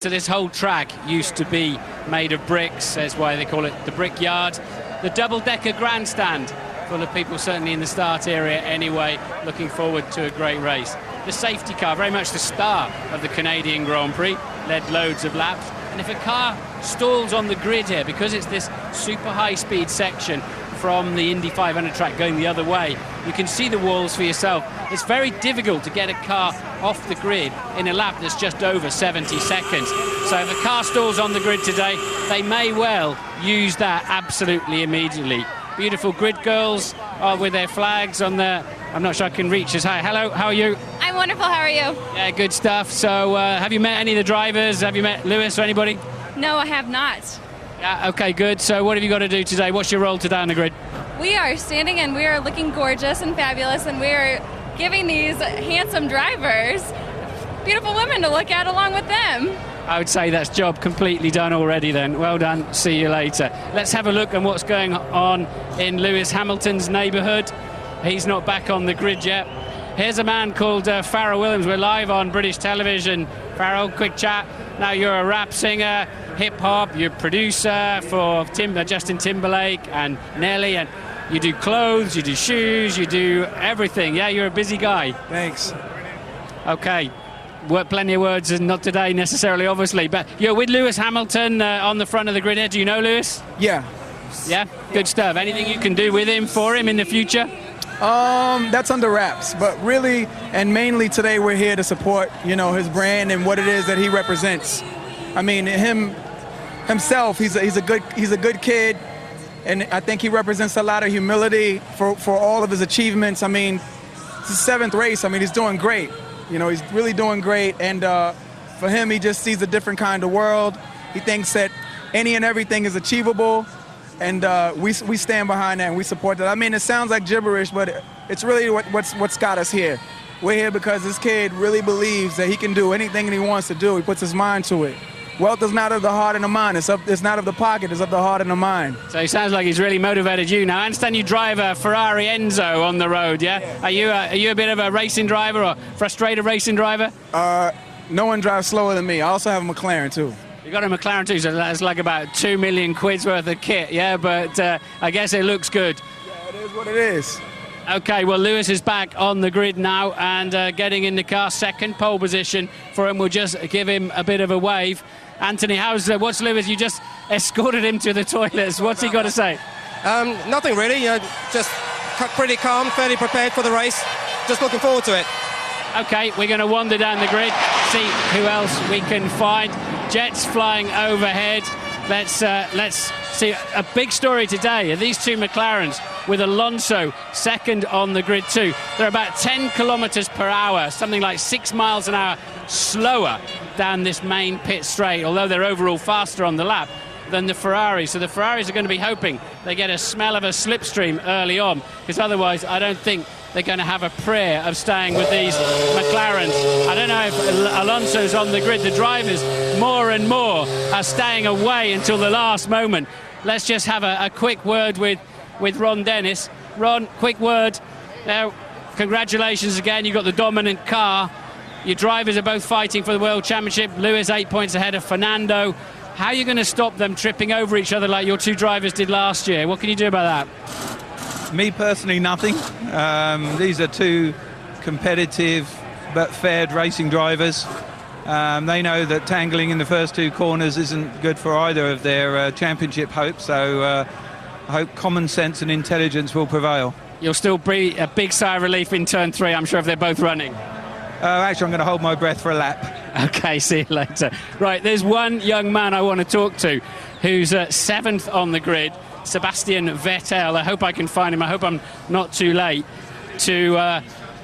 So this whole track used to be made of bricks, that's why they call it the Brickyard. The double-decker grandstand, full of people certainly in the start area anyway, looking forward to a great race. The safety car, very much the star of the Canadian Grand Prix, led loads of laps. And if a car stalls on the grid here, because it's this super high-speed section from the Indy 500 track going the other way, you can see the walls for yourself. It's very difficult to get a car off the grid in a lap that's just over 70 seconds. So if a car stalls on the grid today, they may well use that absolutely immediately. Beautiful grid girls with their flags on there. I'm not sure I can reach us. Hi, hello, how are you? I'm wonderful, how are you? Yeah, good stuff. So have you met any of the drivers? Have you met Lewis or anybody? No, I have not. Yeah, okay, good. So what have you got to do today? What's your role today on the grid? We are standing and we are looking gorgeous and fabulous, and we are giving these handsome drivers beautiful women to look at along with them. I would say that's job completely done already then. Well done, see you later. Let's have a look at what's going on in Lewis Hamilton's neighbourhood. He's not back on the grid yet. Here's a man called Pharrell Williams. We're live on British television. Pharrell, quick chat. Now you're a rap singer, hip-hop, you're a producer for Justin Timberlake and Nelly, and you do clothes, you do shoes, you do everything. Yeah, you're a busy guy. Thanks. Okay. Plenty of words, and not today necessarily, obviously, but you're with Lewis Hamilton on the front of the grid here. Do you know Lewis? Yeah. Yeah? Good stuff. Anything you can do with him, for him in the future? That's under wraps, but really and mainly today we're here to support, his brand and what it is that he represents. I mean, himself, he's a good kid, and I think he represents a lot of humility for all of his achievements. I mean, it's his 7th race. I mean, he's doing great. He's really doing great, and for him, he just sees a different kind of world. He thinks that any and everything is achievable, and we stand behind that and we support that. I mean, it sounds like gibberish, but it's really what's got us here. We're here because this kid really believes that he can do anything that he wants to do. He puts his mind to it. Wealth is not of the heart and the mind. It's not of the pocket. It's of the heart and the mind. So he sounds like he's really motivated you. Now, I understand you drive a Ferrari Enzo on the road, yeah? Are you a bit of a racing driver or frustrated racing driver? No one drives slower than me. I also have a McLaren, too. You got a McLaren, too, so that's like about 2 million quid's worth of kit, yeah? But I guess it looks good. Yeah, it is what it is. Okay, well, Lewis is back on the grid now and getting in the car, second pole position for him. We'll just give him a bit of a wave. Anthony, what's Lewis? You just escorted him to the toilets. What's he got to say? Nothing really. Just pretty calm, fairly prepared for the race. Just looking forward to it. Okay, we're going to wander down the grid, see who else we can find. Jets flying overhead. Let's see a big story today. These two McLarens with Alonso second on the grid too. They're about 10 kilometers per hour, something like 6 miles an hour slower down this main pit straight, although they're overall faster on the lap than the Ferraris. So the Ferraris are going to be hoping they get a smell of a slipstream early on, because otherwise I don't think they're going to have a prayer of staying with these McLarens. I don't know if Alonso's on the grid. The drivers more and more are staying away until the last moment. Let's just have a quick word with Ron Dennis. Ron, quick word. Now, congratulations again. You've got the dominant car. Your drivers are both fighting for the World Championship. Lewis 8 points ahead of Fernando. How are you going to stop them tripping over each other like your two drivers did last year? What can you do about that? Me personally, nothing. These are two competitive but fair racing drivers. They know that tangling in the first two corners isn't good for either of their championship hopes, so I hope common sense and intelligence will prevail. You'll still be a big sigh of relief in turn 3, I'm sure, if they're both running. Actually, I'm going to hold my breath for a lap. Okay, see you later. Right, there's one young man I want to talk to who's 7th on the grid, Sebastian Vettel. I hope I can find him. I hope I'm not too late to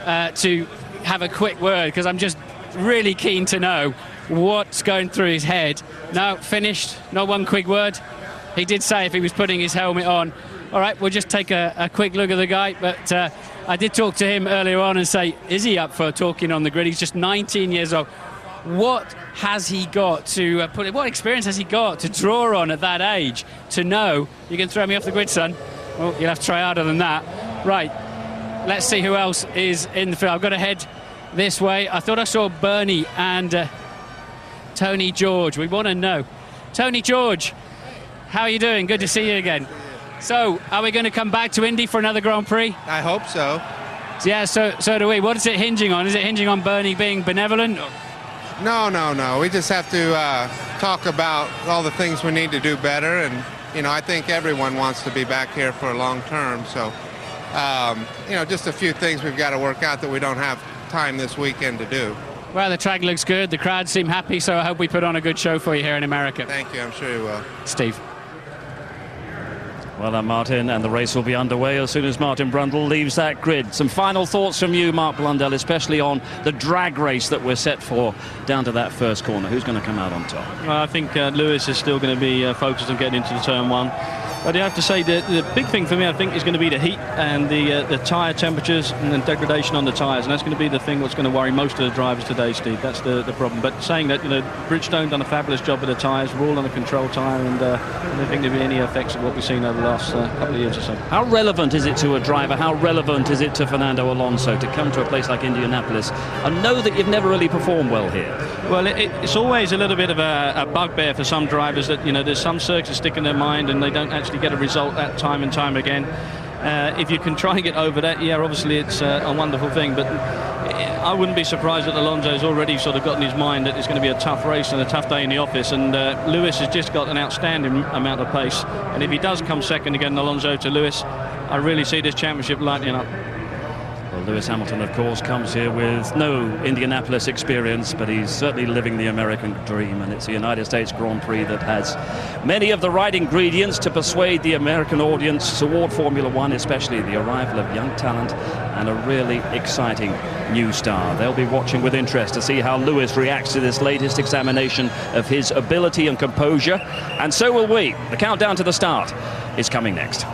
have a quick word, because I'm just really keen to know what's going through his head. No, finished. Not one quick word. He did say if he was putting his helmet on. All right, we'll just take a quick look at the guy, but I did talk to him earlier on and say, is he up for talking on the grid? He's just 19 years old. What has he got to what experience has he got to draw on at that age to know you can throw me off the grid, son? Well, you'll have to try harder than that. Right, let's see who else is in the field. I've got to head this way. I thought I saw Bernie and Tony George. We want to know. Tony George, how are you doing? Good to see you again. So, are we going to come back to Indy for another Grand Prix? I hope so. Yeah, so do we. What is it hinging on? Is it hinging on Bernie being benevolent? No. We just have to talk about all the things we need to do better. And, I think everyone wants to be back here for a long term. So, just a few things we've got to work out that we don't have time this weekend to do. Well, the track looks good. The crowd seem happy, so I hope we put on a good show for you here in America. Thank you. I'm sure you will. Steve. Well done, Martin, and the race will be underway as soon as Martin Brundle leaves that grid. Some final thoughts from you, Mark Blundell, especially on the drag race that we're set for down to that first corner. Who's going to come out on top? Well, I think Lewis is still going to be focused on getting into the turn one. But I have to say the big thing for me, I think, is going to be the heat and the tyre temperatures and the degradation on the tyres. And that's going to be the thing that's going to worry most of the drivers today, Steve. That's the problem. But saying that, Bridgestone done a fabulous job with the tyres. We're all on a control tyre, and I don't think there'll be any effects of what we've seen over the last couple of years or so. How relevant is it to a driver? How relevant is it to Fernando Alonso to come to a place like Indianapolis and know that you've never really performed well here? Well, it's always a little bit of a bugbear for some drivers that, there's some circuits stick in their mind and they don't actually get a result that time and time again. If you can try and get over that, yeah, obviously it's a wonderful thing, but I wouldn't be surprised that Alonso's already sort of got in his mind that it's going to be a tough race and a tough day in the office, and Lewis has just got an outstanding amount of pace, and if he does come second again, Alonso to Lewis, I really see this championship lightening up. Well, Lewis Hamilton, of course, comes here with no Indianapolis experience, but he's certainly living the American dream, and it's the United States Grand Prix that has many of the right ingredients to persuade the American audience toward Formula One, especially the arrival of young talent and a really exciting new star. They'll be watching with interest to see how Lewis reacts to this latest examination of his ability and composure, and so will we. The countdown to the start is coming next.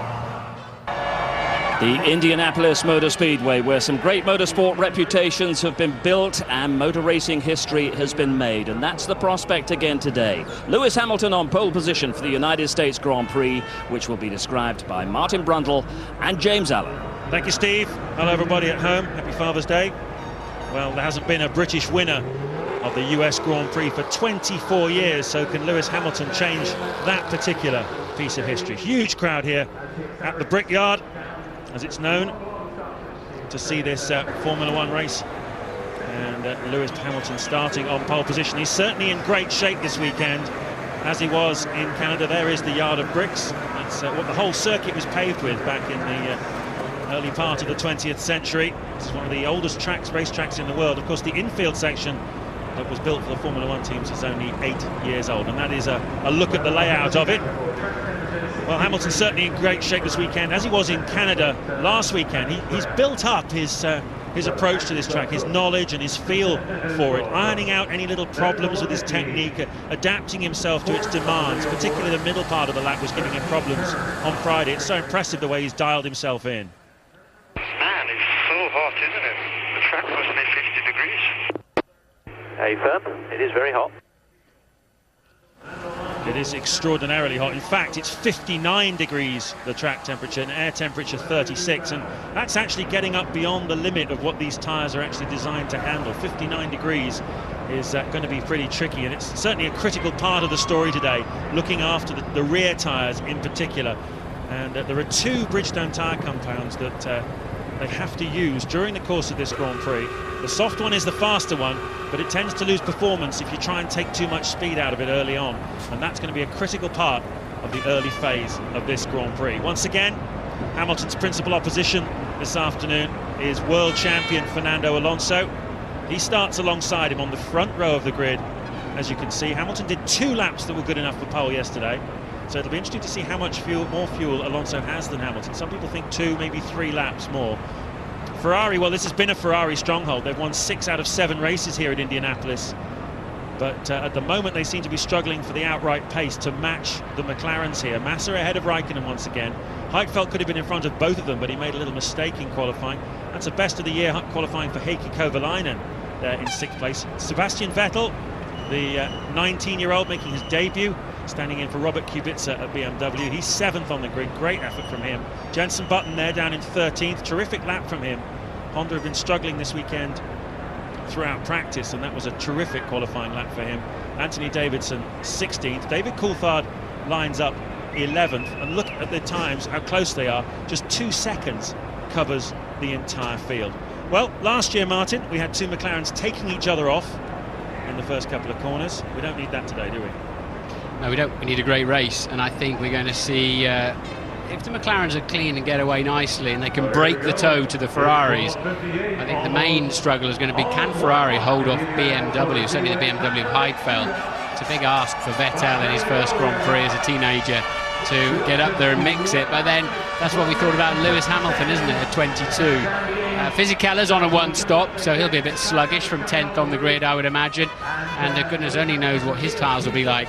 The Indianapolis Motor Speedway, where some great motorsport reputations have been built and motor racing history has been made. And that's the prospect again today. Lewis Hamilton on pole position for the United States Grand Prix, which will be described by Martin Brundle and James Allen. Thank you, Steve. Hello, everybody at home. Happy Father's Day. Well, there hasn't been a British winner of the US Grand Prix for 24 years, so can Lewis Hamilton change that particular piece of history? Huge crowd here at the Brickyard, as it's known, to see this Formula One race, and Lewis Hamilton starting on pole position. He's certainly in great shape this weekend, as he was in Canada. There is the yard of bricks. That's what the whole circuit was paved with back in the early part of the 20th century. It's one of the oldest racetracks in the world. Of course, the infield section that was built for the Formula One teams is only 8 years old, and that is a look at the layout of it. Well, Hamilton's certainly in great shape this weekend, as he was in Canada last weekend. He's built up his approach to this track, his knowledge and his feel for it, ironing out any little problems with his technique, adapting himself to its demands. Particularly the middle part of the lap was giving him problems on Friday. It's so impressive the way he's dialed himself in. Man, it's so hot, isn't it? The track must be 50 degrees. Hey, firm. It is very hot. It is extraordinarily hot. In fact, it's 59 degrees, the track temperature, and air temperature 36, and that's actually getting up beyond the limit of what these tyres are actually designed to handle. 59 degrees is going to be pretty tricky, and it's certainly a critical part of the story today, looking after the rear tyres in particular. And there are 2 Bridgestone tyre compounds that they have to use during the course of this Grand Prix. The soft one is the faster one, but it tends to lose performance if you try and take too much speed out of it early on, and that's going to be a critical part of the early phase of this Grand Prix. Once again, Hamilton's principal opposition this afternoon is world champion Fernando Alonso. He starts alongside him on the front row of the grid. As you can see, Hamilton did 2 laps that were good enough for pole yesterday, so it'll be interesting to see how much more fuel Alonso has than Hamilton. Some people think 2, maybe 3 laps more. Ferrari, well, this has been a Ferrari stronghold. They've won 6 out of 7 races here at Indianapolis, but at the moment they seem to be struggling for the outright pace to match the McLarens here. Massa ahead of Raikkonen once again. Heidfeld could have been in front of both of them, but he made a little mistake in qualifying. That's a best of the year qualifying for Heikki Kovalainen there in 6th place. Sebastian Vettel, the 19-year-old, making his debut, standing in for Robert Kubica at BMW. He's 7th on the grid. Great effort from him. Jenson Button there down in 13th. Terrific lap from him. Honda have been struggling this weekend throughout practice, and that was a terrific qualifying lap for him. Anthony Davidson 16th. David Coulthard lines up 11th, and look at the times, how close they are. Just 2 seconds covers the entire field. Well, last year, Martin, we had two McLarens taking each other off in the first couple of corners. We don't need that today, do we? No, we don't. We need a great race, and I think we're going to see if the McLarens are clean and get away nicely and they can break the toe to the Ferraris. I think the main struggle is going to be, can Ferrari hold off BMW, certainly the BMW of Heidfeld. It's a big ask for Vettel in his first Grand Prix as a teenager to get up there and mix it, but then that's what we thought about Lewis Hamilton, isn't it, at 22. Fisichella's on a one stop, so he'll be a bit sluggish from 10th on the grid, I would imagine, and goodness only knows what his tyres will be like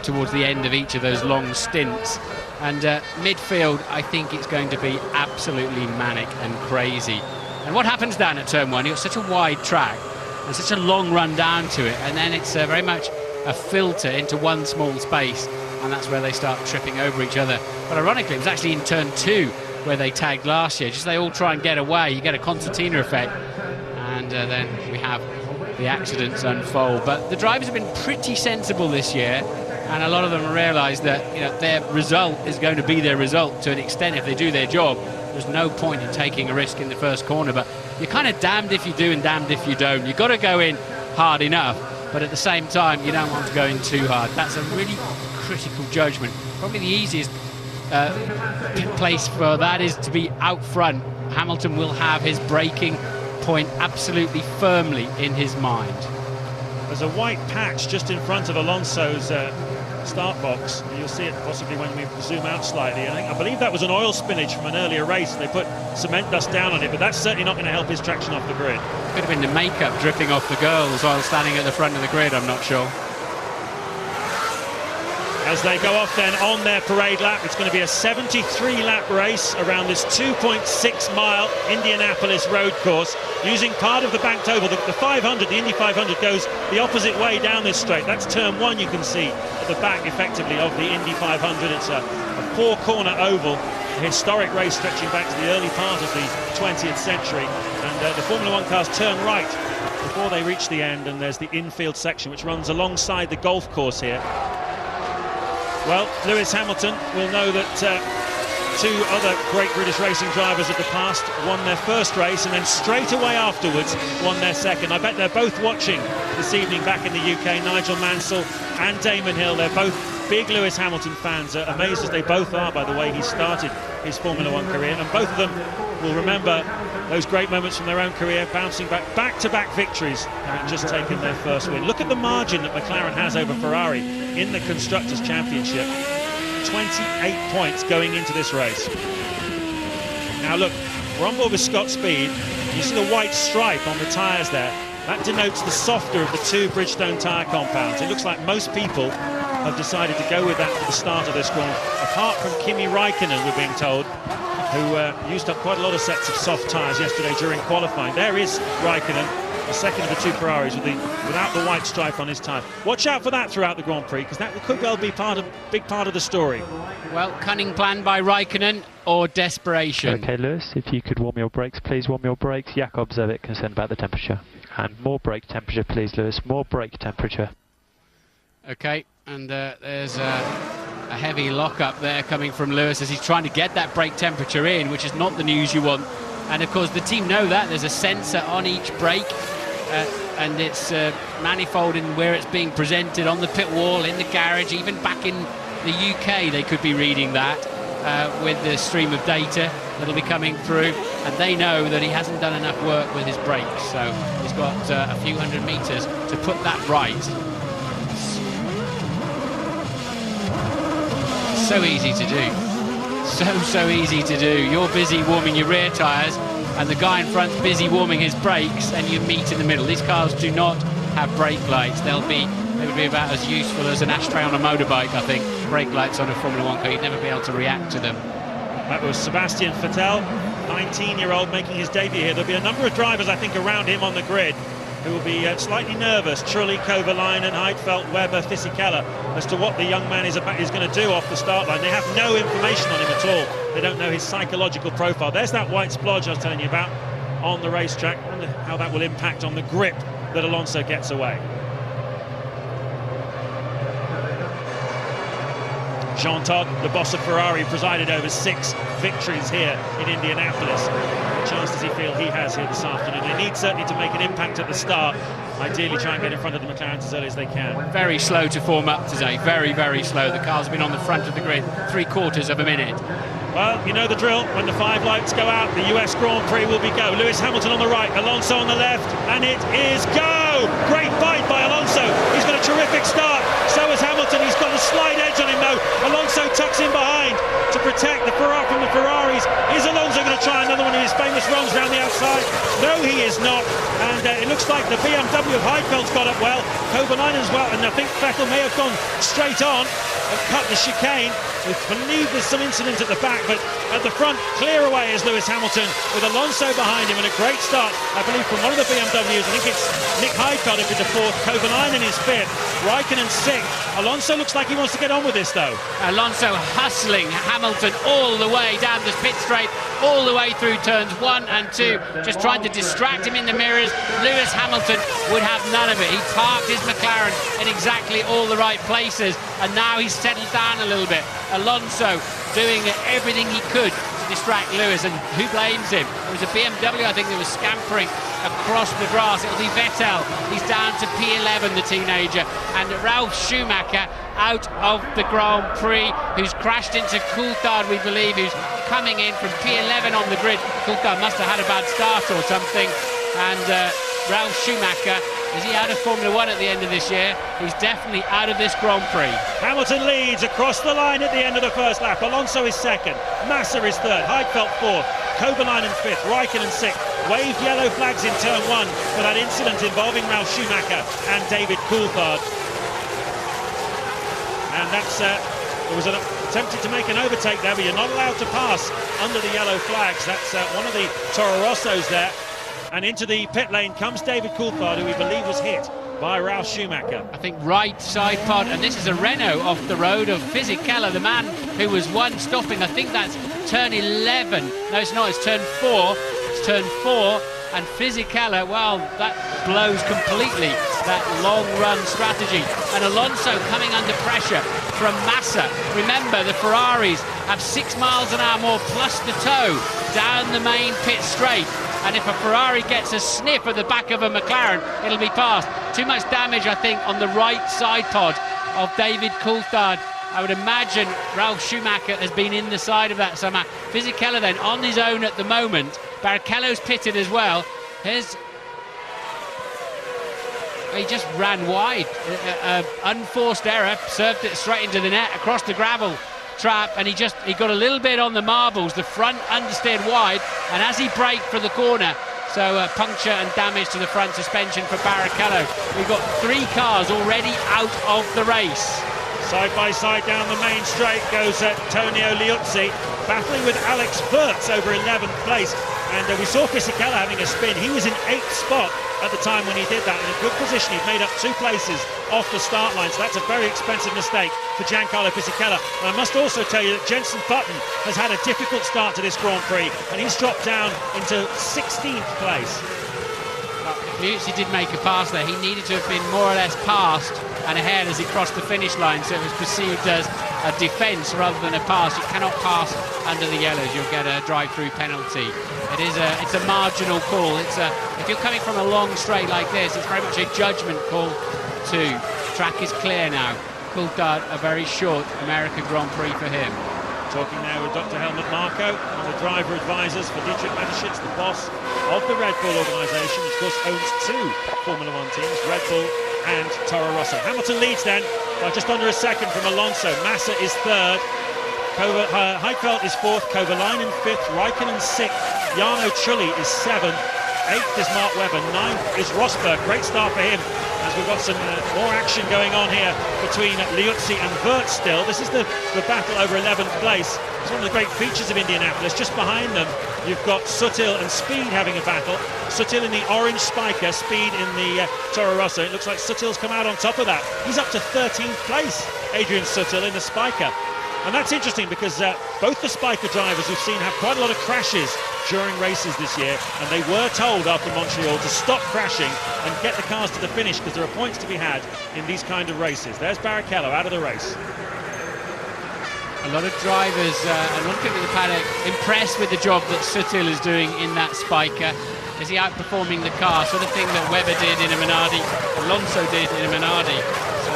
towards the end of each of those long stints. And midfield, I think it's going to be absolutely manic and crazy. And what happens down at turn 1, you've got such a wide track and such a long run down to it, and then it's very much a filter into one small space, and that's where they start tripping over each other. But ironically, it was actually in turn 2 where they tagged last year. Just they all try and get away, you get a concertina effect, and then we have the accidents unfold. But the drivers have been pretty sensible this year, and a lot of them realise that their result is going to be their result to an extent. If they do their job, there's no point in taking a risk in the first corner, but you're kind of damned if you do and damned if you don't. You've got to go in hard enough, but at the same time you don't want to go in too hard. That's a really critical judgment. Probably the easiest place for that is to be out front. Hamilton will have his braking point absolutely firmly in his mind. There's a white patch just in front of Alonso's start box. You'll see it possibly when we zoom out slightly. I believe that was an oil spillage from an earlier race. They put cement dust down on it, but that's certainly not going to help his traction off the grid. Could have been the makeup dripping off the girls while standing at the front of the grid, I'm not sure. As they go off then on their parade lap, it's going to be a 73-lap race around this 2.6-mile Indianapolis road course, using part of the banked oval. The 500, the Indy 500, goes the opposite way down this straight. That's turn 1, you can see at the back, effectively, of the Indy 500. It's a 4-corner oval, a historic race stretching back to the early part of the 20th century. And the Formula 1 cars turn right before they reach the end, and there's the infield section, which runs alongside the golf course here. Well, Lewis Hamilton will know that two other great British racing drivers of the past won their first race and then straight away afterwards won their second. I bet they're both watching this evening back in the UK. Nigel Mansell and Damon Hill, they're both big Lewis Hamilton fans, amazed as they both are by the way he started his Formula 1 career, and both of them will remember those great moments from their own career, bouncing back-to-back victories, having just taken their first win. Look at the margin that McLaren has over Ferrari in the Constructors' Championship. 28 points going into this race. Now look, we're on board with Scott Speed. You see the white stripe on the tyres there. That denotes the softer of the two Bridgestone tyre compounds. It looks like most people have decided to go with that for the start of this run, apart from Kimi Raikkonen, we're being told, who used up quite a lot of sets of soft tyres yesterday during qualifying. There is Raikkonen, the second of the two Ferraris without the white stripe on his tyre. Watch out for that throughout the Grand Prix, because that could well be big part of the story. Well, cunning plan by Raikkonen or desperation? Okay, Lewis, if you could warm your brakes, please warm your brakes. Jakob Zervik, concerned about the temperature. And more brake temperature, please, Lewis, more brake temperature. Okay, and there's a heavy lock-up there coming from Lewis as he's trying to get that brake temperature in, which is not the news you want. And of course the team know that there's a sensor on each brake, and it's manifold in where it's being presented on the pit wall, in the garage, even back in the UK they could be reading that with the stream of data that'll be coming through, and they know that he hasn't done enough work with his brakes, so he's got a few hundred meters to put that right. So easy to do, so easy to do. You're busy warming your rear tyres and the guy in front's busy warming his brakes, and you meet in the middle. These cars do not have brake lights. They would be about as useful as an ashtray on a motorbike, I think. Brake lights on a Formula 1 car, you'd never be able to react to them. That was Sebastian Vettel, 19-year-old, making his debut here. There'll be a number of drivers, I think, around him on the grid who will be slightly nervous. Trulli, Kovalainen, Heidfeld, Webber, Fisichella, as to what the young man is going to do off the start line. They have no information on him at all. They don't know his psychological profile. There's that white splodge I was telling you about on the racetrack. I wonder how that will impact on the grip that Alonso gets away. Jean Todt, the boss of Ferrari, presided over 6 victories here in Indianapolis. What chance does he feel he has here this afternoon? They need certainly to make an impact at the start. Ideally try and get in front of the McLarens as early as they can. Very slow to form up today, very, very slow. The car's been on the front of the grid 3/4 of a minute. Well, you know the drill. When the 5 lights go out, the US Grand Prix will be go. Lewis Hamilton on the right, Alonso on the left, and it is go! Great fight by Alonso. He's got a terrific start. So has Hamilton. He's got a slight edge on him, though. Alonso tucks in behind to protect the Ferrari from the Ferraris. Is Alonso going to try another one of his famous runs round the outside? No, he is not. And it looks like the BMW of Heidfeld's got up well. Kovalainen as well. And I think Vettel may have gone straight on and cut the chicane. I believe there's some incident at the back, but at the front, clear away is Lewis Hamilton with Alonso behind him, and a great start, I believe, from one of the BMWs. I think it's Nick Heidfeld in the 4th, Kovalainen is 5th, Raikkonen 6th. Alonso looks like he wants to get on with this, though. Alonso hustling Hamilton all the way down the pit straight, all the way through turns 1 and 2, just trying to distract him in the mirrors. Lewis Hamilton would have none of it. He parked his McLaren in exactly all the right places, and now he's settled down a little bit. Alonso doing everything he could to distract Lewis, and who blames him? It was a BMW, I think, that was scampering across the grass. It'll be Vettel. He's down to P11, the teenager, and Ralf Schumacher out of the Grand Prix, who's crashed into Coulthard, we believe, who's coming in from P11 on the grid. Coulthard must have had a bad start or something, and Ralf Schumacher, is he out of Formula 1 at the end of this year? He's definitely out of this Grand Prix. Hamilton leads across the line at the end of the first lap. Alonso is 2nd, Massa is 3rd, Heidfeld 4th, Kovalainen 5th, Raikkonen 6th. Waved yellow flags in turn 1 for that incident involving Ralf Schumacher and David Coulthard. And that's there was an attempted to make an overtake there, but you're not allowed to pass under the yellow flags. That's one of the Toro Rossos there. And into the pit lane comes David Coulthard, who we believe was hit by Ralf Schumacher. I think right side pod, and this is a Renault off the road of Fisichella, the man who was stopping. I think that's turn 11. No, it's not, it's turn 4. It's turn 4, and Fisichella, well, that blows completely that long run strategy. And Alonso coming under pressure from Massa. Remember, the Ferraris have 6 miles an hour more plus the tow down the main pit straight. And if a Ferrari gets a sniff at the back of a McLaren, it'll be past. Too much damage, I think, on the right side pod of David Coulthard. I would imagine Ralf Schumacher has been in the side of that somehow. Fisichella then on his own at the moment. Barrichello's pitted as well. He just ran wide. Unforced error, served it straight into the net, across the gravel trap, and he got a little bit on the marbles. The front understeered wide, and as he braked for the corner, so puncture and damage to the front suspension for Barrichello. We've got 3 cars already out of the race. Side by side down the main straight goes Antonio Liuzzi, battling with Alex Wurz over 11th place. And we saw Fisichella having a spin. He was in 8th spot at the time when he did that, in a good position. He'd made up 2 places off the start line, so that's a very expensive mistake for Giancarlo Fisichella. And I must also tell you that Jenson Button has had a difficult start to this Grand Prix, and he's dropped down into 16th place. Liuzzi did make a pass there. He needed to have been more or less passed and ahead as he crossed the finish line, so it was perceived as a defence rather than a pass. You cannot pass under the yellows, you'll get a drive-through penalty. It's a marginal call. If you're coming from a long straight like this, it's very much a judgment call too. Track is clear now. Coulthard, a very short American Grand Prix for him. Talking now with Dr. Helmut Marko, one of the driver advisors for Dietrich Mateschitz, the boss of the Red Bull organisation, which of course owns 2 Formula 1 teams, Red Bull and Toro Rosso. Hamilton leads then by just under a second from Alonso. Massa is 3rd. Heidfeld is 4th. Kovalainen 5th. Raikkonen 6th. Jarno Trulli is 7th. 8th is Mark Webber. 9th is Rosberg. Great start for him, as we've got some more action going on here between Liuzzi and Wurz still. This is the battle over 11th place. It's one of the great features of Indianapolis. Just behind them, you've got Sutil and Speed having a battle. Sutil in the orange Spiker, Speed in the Toro Rosso. It looks like Sutil's come out on top of that. He's up to 13th place, Adrian Sutil in the Spiker. And that's interesting because both the Spiker drivers we've seen have quite a lot of crashes during races this year, and they were told after Montreal to stop crashing and get the cars to the finish, because there are points to be had in these kind of races. There's Barrichello out of the race. A lot of drivers, a lot of people in the paddock impressed with the job that Sutil is doing in that spiker. Is he outperforming the car? Sort of thing that Webber did in a Minardi, Alonso did in a Minardi. So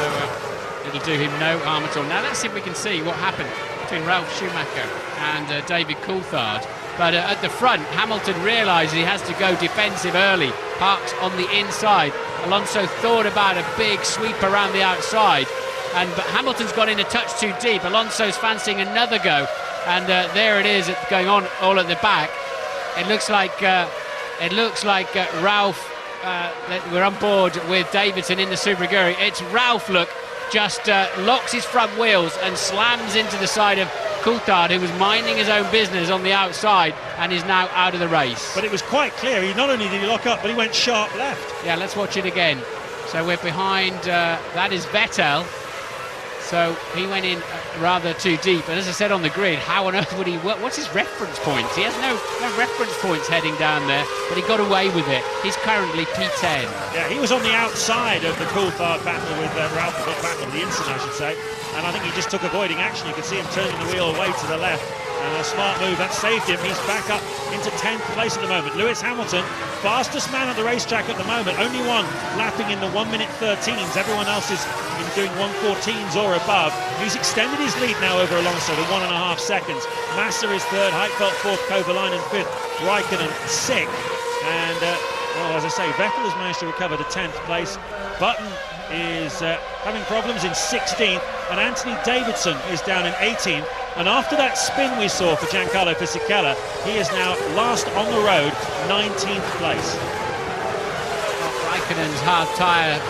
it'll do him no harm at all. Now let's see if we can see what happened between Ralf Schumacher and David Coulthard. But at the front, Hamilton realised he has to go defensive early, parks on the inside. Alonso thought about a big sweep around the outside, but Hamilton's got in a touch too deep. Alonso's fancying another go, and there it is, going on all at the back. It looks like Ralf. We're on board with Davidson in the Super Aguri. It's Ralf. Look, just locks his front wheels and slams into the side of Coulthard, who was minding his own business on the outside and is now out of the race. But it was quite clear. He not only did he lock up, but he went sharp left. Yeah, let's watch it again. So we're behind. That is Vettel. So he went in rather too deep. And as I said on the grid, how on earth would he... What's his reference points? He has no reference points heading down there, but he got away with it. He's currently P10. Yeah, he was on the outside of the Coulthard battle with Ralf, the incident, I should say. And I think he just took avoiding action. You could see him turning the wheel away to the left. And a smart move that saved him. He's back up into 10th place at the moment. Lewis Hamilton, fastest man at the racetrack at the moment. Only one lapping in the 1:13s. Everyone else is doing 1:14s or above. He's extended his lead now over Alonso to 1.5 seconds. Massa is third, Heidfeld fourth, Kovalainen fifth, Raikkonen sixth. And, as I say, Vettel has managed to recover to 10th place. Button is having problems in 16th, and Anthony Davidson is down in 18th. And after that spin we saw for Giancarlo Fisichella, he is now last on the road, 19th place. Raikkonen's hard tyre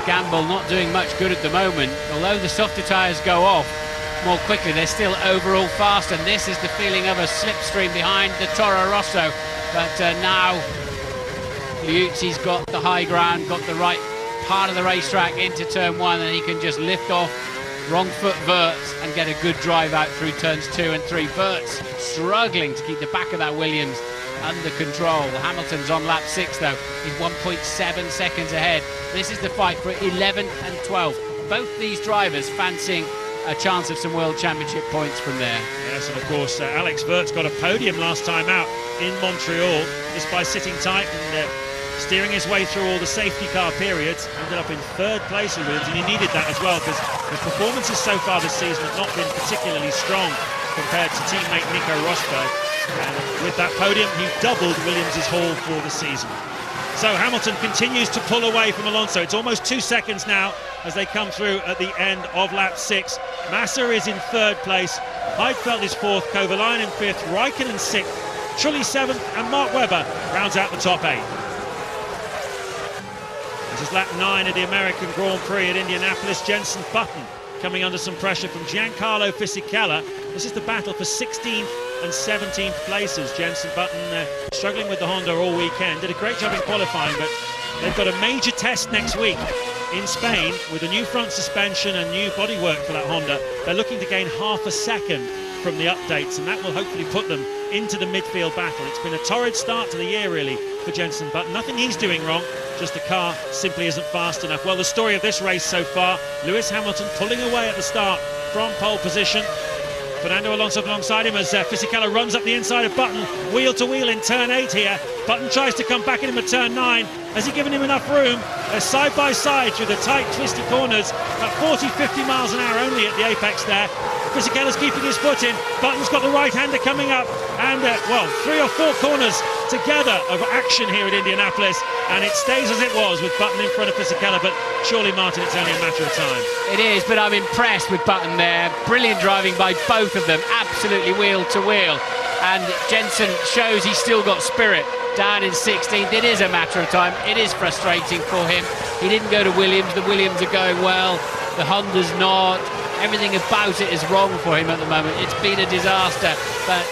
gamble not doing much good at the moment. Although the softer tyres go off more quickly, they're still overall fast, and this is the feeling of a slipstream behind the Toro Rosso. But now Liuzzi's got the high ground, got the right part of the racetrack into turn one, and he can just lift off wrong foot Wirtz and get a good drive out through turns 2 and 3. Wirtz struggling to keep the back of that Williams under control. Hamilton's on lap 6 though. He's 1.7 seconds ahead. This is the fight for 11th and 12th. Both these drivers fancying a chance of some World Championship points from there. Yes, and of course Alex Wirtz got a podium last time out in Montreal just by sitting tight and steering his way through all the safety car periods. Ended up in 3rd place with Williams, and he needed that as well because his performances so far this season have not been particularly strong compared to teammate Nico Rosberg. And with that podium, he doubled Williams' haul for the season. So Hamilton continues to pull away from Alonso. It's almost 2 seconds now as they come through at the end of lap 6. Massa is in 3rd place. Heidfeld is 4th, Kovalainen 5th, Raikkonen 6th, Trulli 7th, and Mark Webber rounds out the top 8. This is lap 9 of the American Grand Prix at Indianapolis. Jenson Button coming under some pressure from Giancarlo Fisichella. This is the battle for 16th and 17th places. Jenson Button struggling with the Honda all weekend. Did a great job in qualifying, but they've got a major test next week in Spain with a new front suspension and new bodywork for that Honda. They're looking to gain half a second from the updates, and that will hopefully put them into the midfield battle. It's been a torrid start to the year, really, for Jenson Button. Nothing he's doing wrong, just the car simply isn't fast enough. Well, the story of this race so far, Lewis Hamilton pulling away at the start from pole position. Fernando Alonso alongside him as Fisichella runs up the inside of Button, wheel to wheel in turn 8 here. Button tries to come back at him at turn 9. Has he given him enough room? They're side by side through the tight, twisty corners at 40-50 miles an hour only at the apex there. Fisichella's keeping his foot in. Button's got the right-hander coming up, and 3 or 4 corners together of action here at Indianapolis, and it stays as it was with Button in front of Fisichella, but surely, Martin, it's only a matter of time. It is, but I'm impressed with Button there. Brilliant driving by both of them, absolutely wheel to wheel, and Jenson shows he's still got spirit. Down in 16th, it is a matter of time. It is frustrating for him. He didn't go to Williams. The Williams are going well, the Honda's not. Everything about it is wrong for him at the moment. It's been a disaster, but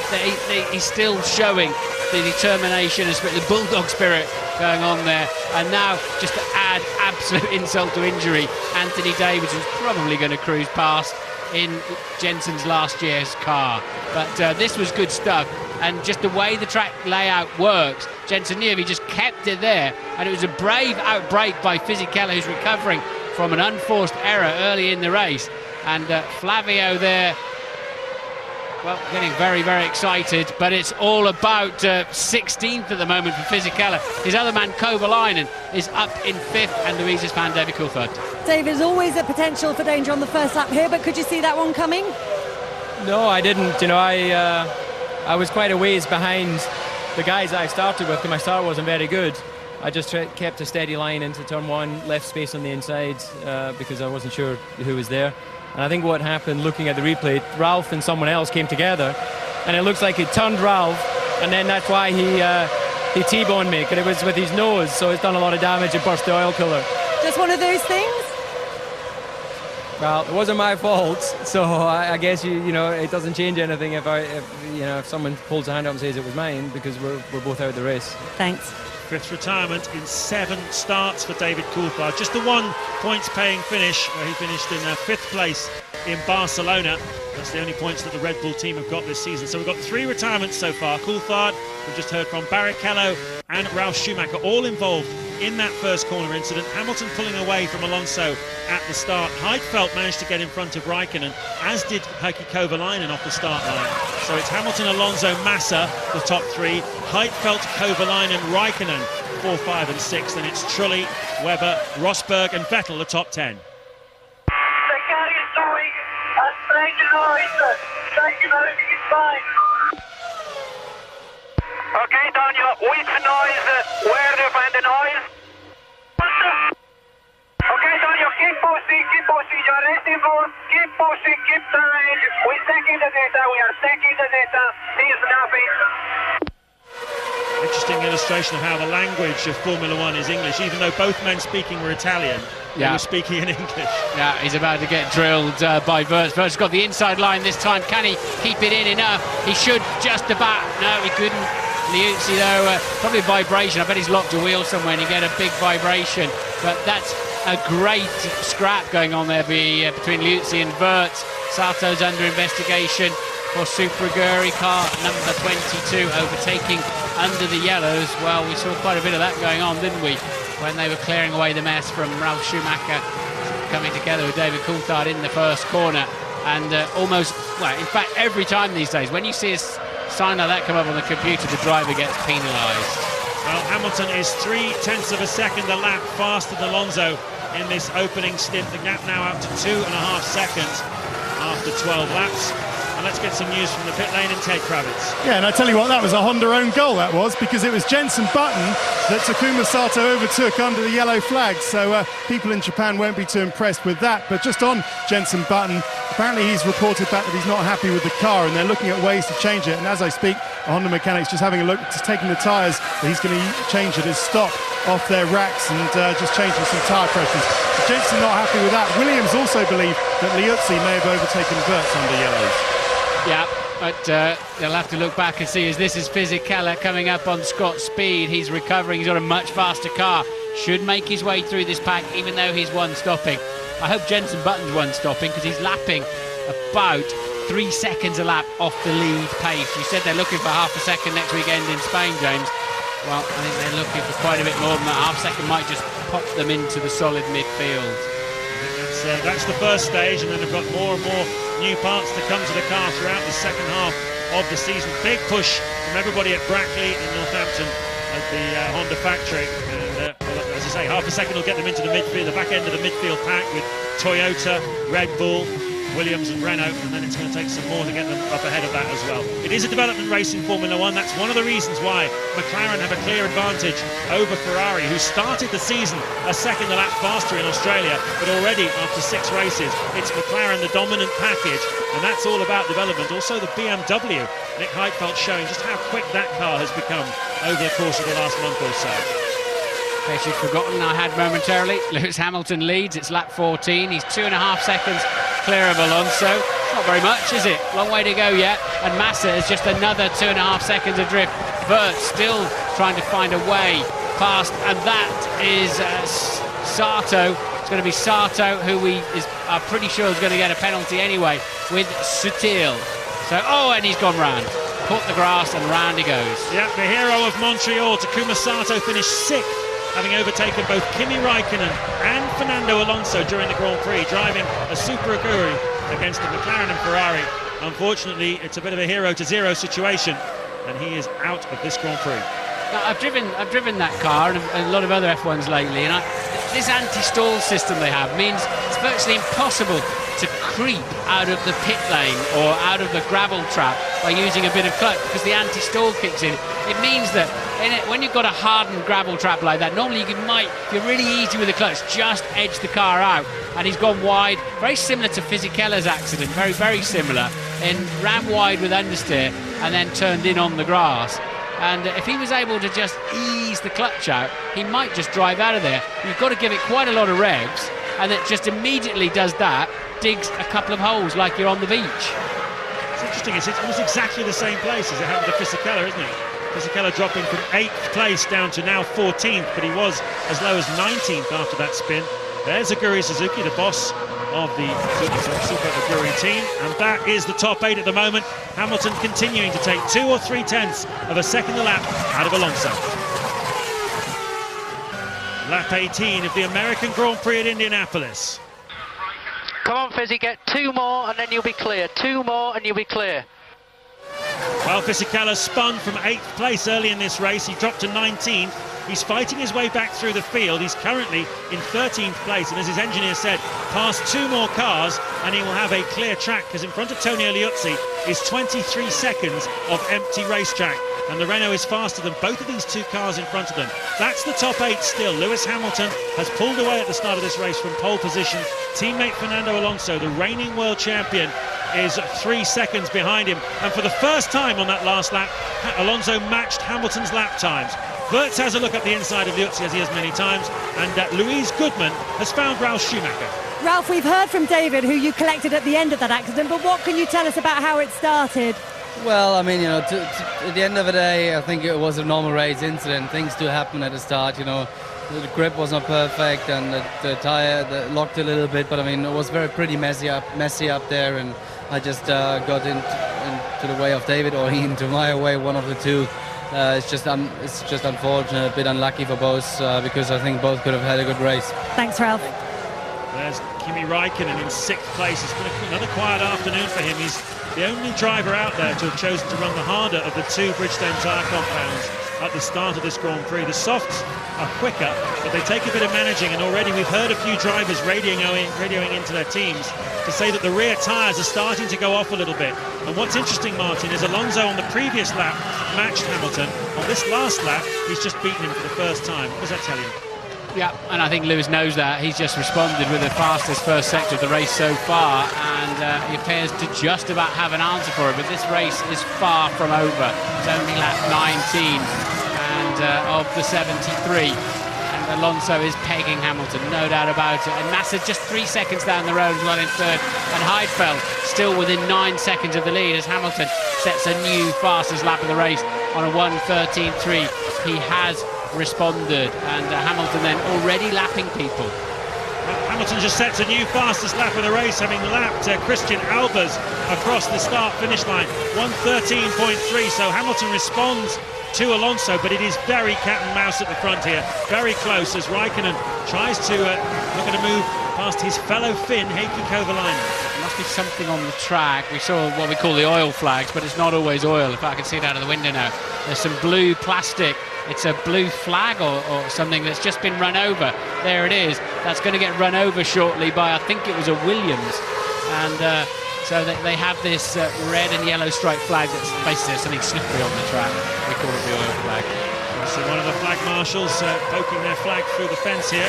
he's still showing the determination and spirit, the bulldog spirit going on there. And now, just to add absolute insult to injury, Anthony Davidson's probably going to cruise past in Jenson's last year's car. But this was good stuff, and just the way the track layout works, Jenson knew if he just kept it there, and it was a brave outbreak by Fisichella, who's recovering from an unforced error early in the race. And Flavio there Well, getting very, very excited, but it's all about 16th at the moment for Fisichella. His other man, Kovalainen, is up in 5th, and Louise's fan, David Coulthard. Dave, there's always a potential for danger on the first lap here, but could you see that one coming? No, I didn't. You know, I was quite a ways behind the guys that I started with, because my start wasn't very good. I just kept a steady line into turn 1, left space on the inside because I wasn't sure who was there. And I think what happened, looking at the replay, Ralph and someone else came together, and it looks like he turned Ralph, and then that's why he T-boned me, because it was with his nose, so it's done a lot of damage. It burst the oil cooler. Just one of those things? Well, it wasn't my fault, so I guess you know it doesn't change anything if someone pulls a hand up and says it was mine, because we're both out of the race. Thanks. 5th retirement in 7 starts for David Coulthard. Just the 1 points-paying finish, where he finished in 5th place in Barcelona. That's the only points that the Red Bull team have got this season. So we've got 3 retirements so far. Coulthard, we've just heard from Barrichello and Ralf Schumacher, all involved in that first corner incident. Hamilton pulling away from Alonso at the start. Heidfeld managed to get in front of Raikkonen, as did Heikki Kovalainen off the start line. So it's Hamilton, Alonso, Massa, the top 3. Heidfeld, Kovalainen, Raikkonen, 4, 5 and 6. Then it's Trulli, Webber, Rosberg and Vettel, the top 10. The car is doing a strange noise. Thank you very much. Fine. Okay, Daniel, which noise? Where do you find the noise? Okay, Daniel, keep pushing, you're racing full, keep pushing, keep trying. We're taking the data, there's nothing. Interesting illustration of how the language of Formula One is English. Even though both men speaking were Italian, they were speaking in English. Yeah, he's about to get drilled by Wirtz. Wirtz got the inside line this time. Can he keep it in enough? He should just about. No, he couldn't. Liuzzi, though, probably vibration. I bet he's locked a wheel somewhere and you get a big vibration. But that's a great scrap going on there between Liuzzi and Wirtz. Sato's under investigation for Super Aguri, car number 22, overtaking under the yellows. Well, we saw quite a bit of that going on, didn't we, when they were clearing away the mess from Ralf Schumacher coming together with David Coulthard in the first corner. And almost, well, in fact, every time these days, when you see a sign like that come up on the computer, the driver gets penalised. Well, Hamilton is 0.3 of a second a lap faster than Alonso in this opening stint. The gap now up to 2.5 seconds after 12 laps. And let's get some news from the pit lane and Ted Kravitz. Yeah, and I tell you what, that was a Honda own goal, that was, because it was Jenson Button that Takuma Sato overtook under the yellow flag. So people in Japan won't be too impressed with that. But just on Jenson Button, apparently he's reported back that he's not happy with the car and they're looking at ways to change it. And as I speak, a Honda mechanic's just having a look, just taking the tyres that he's going to change at his stop off their racks and just changing some tyre pressures. So Jenson not happy with that. Williams also believe that Liuzzi may have overtaken Wirtz under yellows. Yeah, but they'll have to look back and see as this is Fisichella coming up on Scott Speed. He's recovering, he's got a much faster car. Should make his way through this pack, even though he's one stopping. I hope Jenson Button's one stopping, because he's lapping about 3 seconds a lap off the lead pace. You said they're looking for half a second next weekend in Spain, James. Well, I think they're looking for quite a bit more than that. Half second might just pop them into the solid midfield. I think that's the first stage, and then they've got more and more new parts to come to the car throughout the second half of the season. Big push from everybody at Brackley and Northampton at the Honda factory. And as I say, half a second will get them into the midfield, the back end of the midfield pack with Toyota, Red Bull, Williams and Renault, and then it's going to take some more to get them up ahead of that as well. It is a development race in Formula One. That's one of the reasons why McLaren have a clear advantage over Ferrari, who started the season a second a lap faster in Australia, but already after 6 races, it's McLaren the dominant package, and that's all about development. Also the BMW, Nick Heidfeld showing just how quick that car has become over the course of the last month or so. In case you've forgotten, I had momentarily, Lewis Hamilton leads. It's lap 14. He's 2.5 seconds clear of Alonso. Not very much, is it? Long way to go yet. And Massa is just another 2.5 seconds adrift. Wirtz still trying to find a way past, and that is Sato. It's going to be Sato, who we are pretty sure is going to get a penalty anyway, with Sutil. So, and he's gone round. Caught the grass and round he goes. Yeah, the hero of Montreal, Takuma Sato, finished 6th, having overtaken both Kimi Raikkonen and Fernando Alonso during the Grand Prix, driving a Super Aguri against the McLaren and Ferrari unfortunately, it's a bit of a 0-0 situation, and he is out of this Grand Prix. Now, I've driven that car and a lot of other F1s lately, and this anti-stall system they have means it's virtually impossible to creep out of the pit lane or out of the gravel trap by using a bit of clutch, because the anti-stall kicks in. It means that when you've got a hardened gravel trap like that, normally you might, if you're really easy with the clutch, just edge the car out. And he's gone wide, very similar to Fisichella's accident, very, very similar, and ran wide with understeer and then turned in on the grass. And if he was able to just ease the clutch out, he might just drive out of there. You've got to give it quite a lot of revs, and it just immediately does that, digs a couple of holes like you're on the beach. It's interesting, it's almost exactly the same place as it happened to Fisichella, isn't it? Fisichella dropping from 8th place down to now 14th, but he was as low as 19th after that spin. There's Aguri Suzuki, the boss of the Super Aguri team, and that is the top 8 at the moment. Hamilton continuing to take 2 or 3 tenths of a second a lap out of Alonso. Lap 18 of the American Grand Prix at Indianapolis. Come on, Fizzy, get 2 more and then you'll be clear. 2 more and you'll be clear. Well, Fisichella spun from 8th place early in this race. He dropped to 19th. He's fighting his way back through the field. He's currently in 13th place, and as his engineer said, past 2 more cars and he will have a clear track, because in front of Tony Liuzzi is 23 seconds of empty racetrack, and the Renault is faster than both of these 2 cars in front of them. That's the top 8 still. Lewis Hamilton has pulled away at the start of this race from pole position. Teammate Fernando Alonso, the reigning world champion, is 3 seconds behind him, and for the first time on that last lap, Alonso matched Hamilton's lap times. Wirtz has a look at the inside of Liuzzi, as he has many times, and Louise Goodman has found Ralf Schumacher. Ralph, we've heard from David, who you collected at the end of that accident, but what can you tell us about how it started? Well, I mean, you know, at the end of the day, I think it was a normal race incident. Things do happen at the start, you know. The grip was not perfect, and the tire locked a little bit, but I mean, it was pretty messy up there, and I just got into the way of David, or into my way, one of the two. It's just unfortunate, a bit unlucky for both, because I think both could have had a good race. Thanks, Ralph. There's Kimi Räikkönen in 6th place. It's been another quiet afternoon for him. He's the only driver out there to have chosen to run the harder of the 2 Bridgestone tyre compounds at the start of this Grand Prix. The softs are quicker, but they take a bit of managing, and already we've heard a few drivers radioing into their teams to say that the rear tyres are starting to go off a little bit. And what's interesting, Martin, is Alonso on the previous lap matched Hamilton. On this last lap, he's just beaten him for the first time. What does that tell you? Yeah, and I think Lewis knows that. He's just responded with the fastest first sector of the race so far, and he appears to just about have an answer for it, but this race is far from over. It's only lap 19 and of the 73, and Alonso is pegging Hamilton, no doubt about it. And Massa just 3 seconds down the road as well in 3rd, and Heidfeld still within 9 seconds of the lead as Hamilton sets a new fastest lap of the race on a 1:13.3. He has responded, and Hamilton then already lapping people. Hamilton just sets a new fastest lap of the race, having lapped Christian Albers across the start-finish line, 1:13.3. So Hamilton responds to Alonso, but it is very cat and mouse at the front here, very close as Räikkönen tries to look at a move past his fellow Finn, Heikki Kovalainen. There must be something on the track. We saw what we call the oil flags, but it's not always oil. In fact, I can see it out of the window now. There's some blue plastic. It's a blue flag or something that's just been run over. There it is. That's going to get run over shortly by, I think it was a Williams. And so they have this red and yellow striped flag that's basically something slippery on the track. We call it the oil flag. So one of the flag marshals poking their flag through the fence here.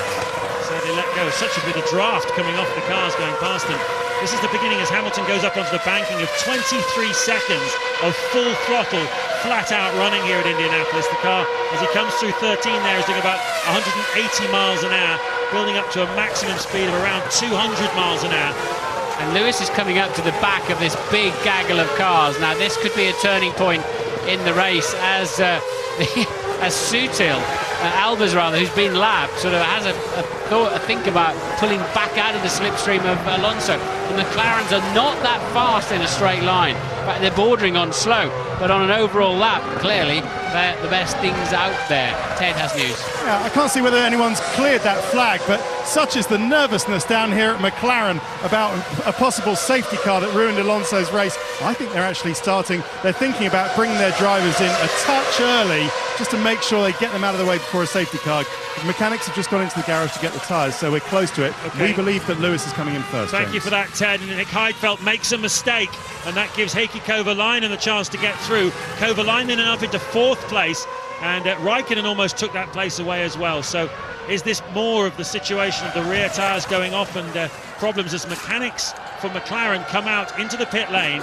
So they let go. Such a bit of draft coming off the cars going past them. This is the beginning as Hamilton goes up onto the banking of 23 seconds of full throttle, flat out running here at Indianapolis. The car, as he comes through 13 there, is doing about 180 miles an hour, building up to a maximum speed of around 200 miles an hour. And Lewis is coming up to the back of this big gaggle of cars. Now this could be a turning point in the race as Sutil, Albers rather, who's been lapped, sort of has a think about pulling back out of the slipstream of Alonso. The McLarens are not that fast in a straight line. In fact, they're bordering on slow, but on an overall lap, clearly, they're the best things out there. Ted has news. Yeah, I can't see whether anyone's cleared that flag, but such is the nervousness down here at McLaren about a possible safety car that ruined Alonso's race. I think they're actually they're thinking about bringing their drivers in a touch early just to make sure they get them out of the way before a safety car. The mechanics have just gone into the garage to get the tyres, so we're close to it. Okay. We believe that Lewis is coming in first. Thank James. you for that, Ted. And Nick Heidfeld makes a mistake, and that gives Heikki Kovalainen the chance to get through. Kovalainen up into 4th place, and Raikkonen almost took that place away as well. So is this more of the situation of the rear tyres going off and problems as mechanics for McLaren come out into the pit lane?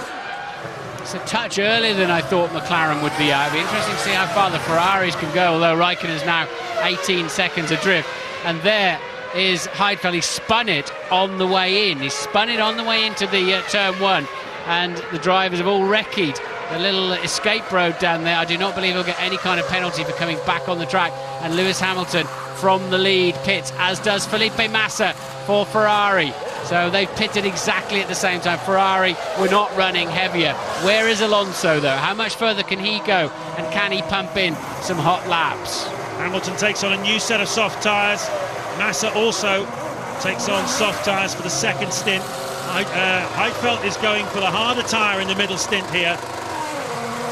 It's a touch earlier than I thought McLaren would be out. It'll be interesting to see how far the Ferraris can go, although Raikkonen's now 18 seconds adrift. And there is Heidfeld. He spun it on the way in. He spun it on the way into the turn 1, and the drivers have all wrecked the little escape road down there. I do not believe he'll get any kind of penalty for coming back on the track. And Lewis Hamilton from the lead pits, as does Felipe Massa for Ferrari. So they've pitted exactly at the same time. Ferrari were not running heavier. Where is Alonso, though? How much further can he go? And can he pump in some hot laps? Hamilton takes on a new set of soft tyres. Massa also takes on soft tyres for the second stint. Heidfeld is going for the harder tyre in the middle stint here,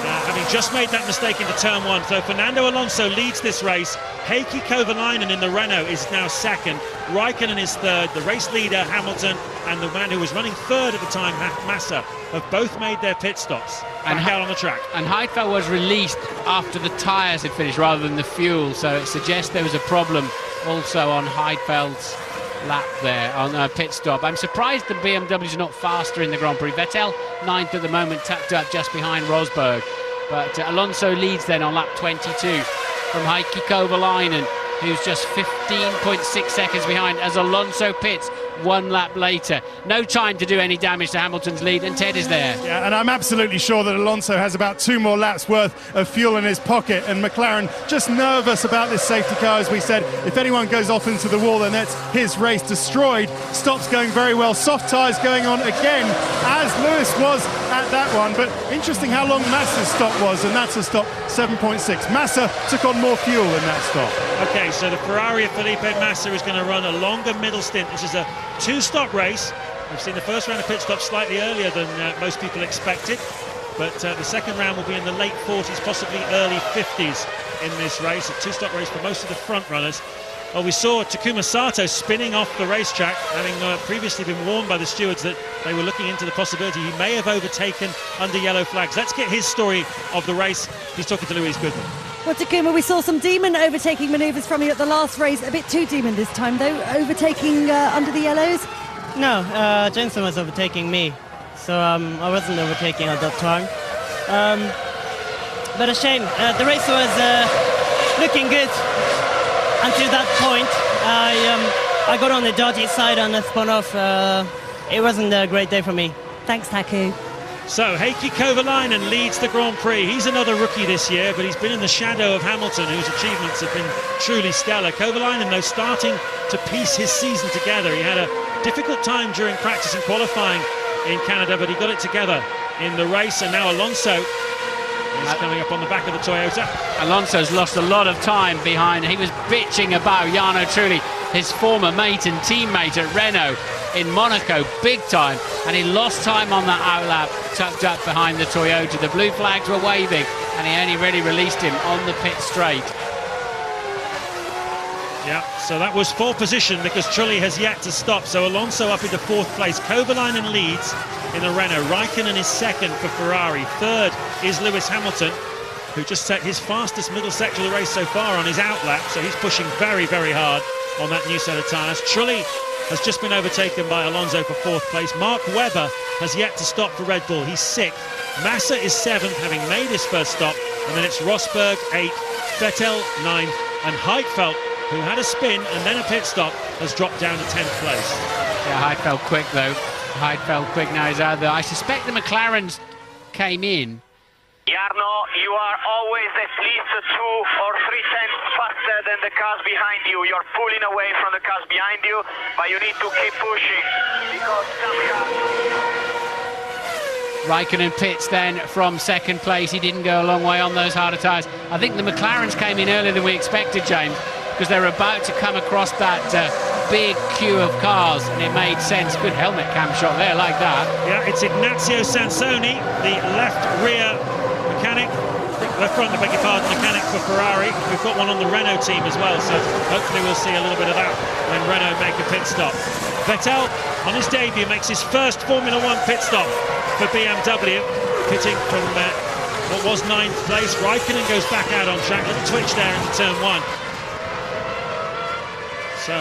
having just made that mistake into turn 1. So Fernando Alonso leads this race. Heikki Kovalainen in the Renault is now 2nd. Raikkonen is 3rd. The race leader, Hamilton, and the man who was running 3rd at the time, Massa, have both made their pit stops back out on the track. And Heidfeld was released after the tyres had finished rather than the fuel, so it suggests there was a problem also on Heidfeld's lap there on a pit stop. I'm surprised the BMWs are not faster in the Grand Prix. Vettel 9th at the moment, tucked up just behind Rosberg. But Alonso leads then on lap 22 from Heikki Kovalainen, who's just 15.6 seconds behind as Alonso pits 1 lap later. No time to do any damage to Hamilton's lead, and Ted is there. Yeah, and I'm absolutely sure that Alonso has about 2 more laps worth of fuel in his pocket, and McLaren just nervous about this safety car. As we said, if anyone goes off into the wall, then that's his race destroyed. Stops going very well. Soft tyres going on again, as Lewis was at that one. But interesting how long Massa's stop was, and that's a stop 7.6. Massa took on more fuel in that stop. Okay, so the Ferrari of Felipe Massa is going to run a longer middle stint. This is a 2-stop race. We've seen the first round of pit stops slightly earlier than most people expected, but the second round will be in the late 40s, possibly early 50s in this race. A 2-stop race for most of the front runners. Well, we saw Takuma Sato spinning off the racetrack, having previously been warned by the stewards that they were looking into the possibility he may have overtaken under yellow flags. Let's get his story of the race. He's talking to Louise Goodman. Well, Takuma, we saw some demon overtaking manoeuvres from you at the last race. A bit too demon this time, though, overtaking under the yellows? No, Jensen was overtaking me, so I wasn't overtaking at that time. But a shame. The race was looking good until that point. I got on the dodgy side and I spun off. It wasn't a great day for me. Thanks, Taku. So Heikki Kovalainen leads the Grand Prix. He's another rookie this year, but he's been in the shadow of Hamilton, whose achievements have been truly stellar. Kovalainen, though, starting to piece his season together. He had a difficult time during practice and qualifying in Canada, but he got it together in the race, and now Alonso is coming up on the back of the Toyota. Alonso's lost a lot of time behind. He was bitching about Jarno Trulli, his former mate and teammate at Renault in Monaco, big time, and he lost time on that outlap, tucked up behind the Toyota. The blue flags were waving, and he only really released him on the pit straight. Yeah, so that was 4th position because Trulli has yet to stop. So Alonso up into 4th place. Kovalainen leads in the Renault. Raikkonen is 2nd for Ferrari. 3rd is Lewis Hamilton, who just set his fastest middle section of the race so far on his outlap. So he's pushing very, very hard on that new set of tyres. Trulli has just been overtaken by Alonso for 4th place. Mark Webber has yet to stop for Red Bull. He's 6th. Massa is 7th, having made his first stop. And then it's Rosberg 8th, Vettel 9th, and Heidfeld, who had a spin and then a pit stop, has dropped down to 10th place. Yeah, Heidfeld quick, though. Heidfeld quick, now he's out there. I suspect the McLarens came in. Jarno, you are always at least 2 or 3 times faster than the cars behind you. You're pulling away from the cars behind you, but you need to keep pushing. Because Raikkonen pits then from second place. He didn't go a long way on those harder tyres. I think the McLarens came in earlier than we expected, James, because they were about to come across that big queue of cars, and it made sense. Good helmet cam shot there, like that. Yeah, it's Ignazio Sansoni, the left rear mechanic, left front, I beg your pardon, mechanic for Ferrari. We've got one on the Renault team as well, so hopefully we'll see a little bit of that when Renault make a pit stop. Vettel, on his debut, makes his first Formula One pit stop for BMW, pitting from what was 9th place. Raikkonen goes back out on track, little twitch there into turn 1. So,